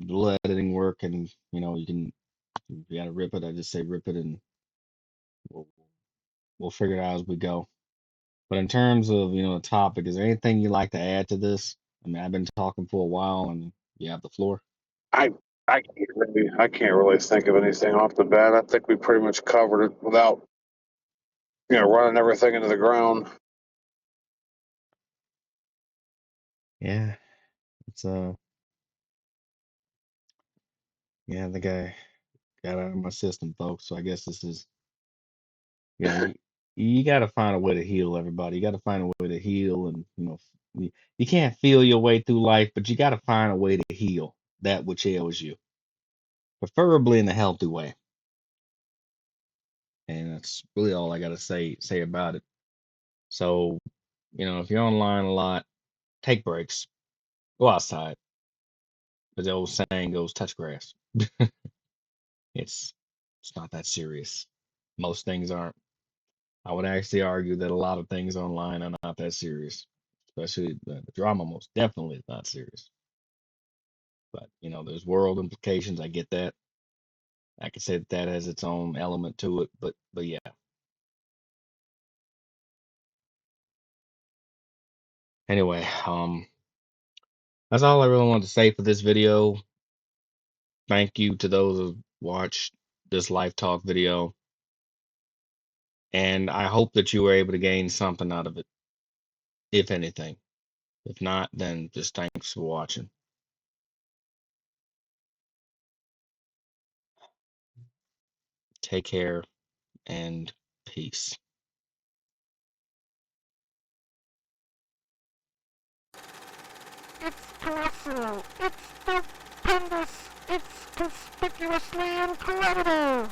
do a little editing work, and you know, if you gotta rip it, I just say rip it, and we'll we'll figure it out as we go. But in terms of, you know, the topic, is there anything you'd like to add to this? I mean, I've been talking for a while, and you have the floor. I I can't really think of anything off the bat. I think we pretty much covered it without running everything into the ground. Yeah, it's yeah, the guy got out of my system, folks. So I guess this is, you know, you got to find a way to heal everybody. You got to find a way to heal, and you know, you can't feel your way through life, but you got to find a way to heal that which ails you, preferably in a healthy way. And that's really all I got to say about it. So, you know, if you're online a lot, take breaks, go outside. As the old saying goes, touch grass. It's it's not that serious. Most things aren't. I would actually argue that a lot of things online are not that serious, especially the drama. Most definitely is not serious. But you know, there's world implications. I get that. I can say that that has its own element to it. But yeah. Anyway, that's all I really wanted to say for this video. Thank you to those who watched this live talk video, and I hope that you were able to gain something out of it, if anything. If not, then just thanks for watching. Take care and peace. It's terrestrial. It's stupendous. It's conspicuously incredible.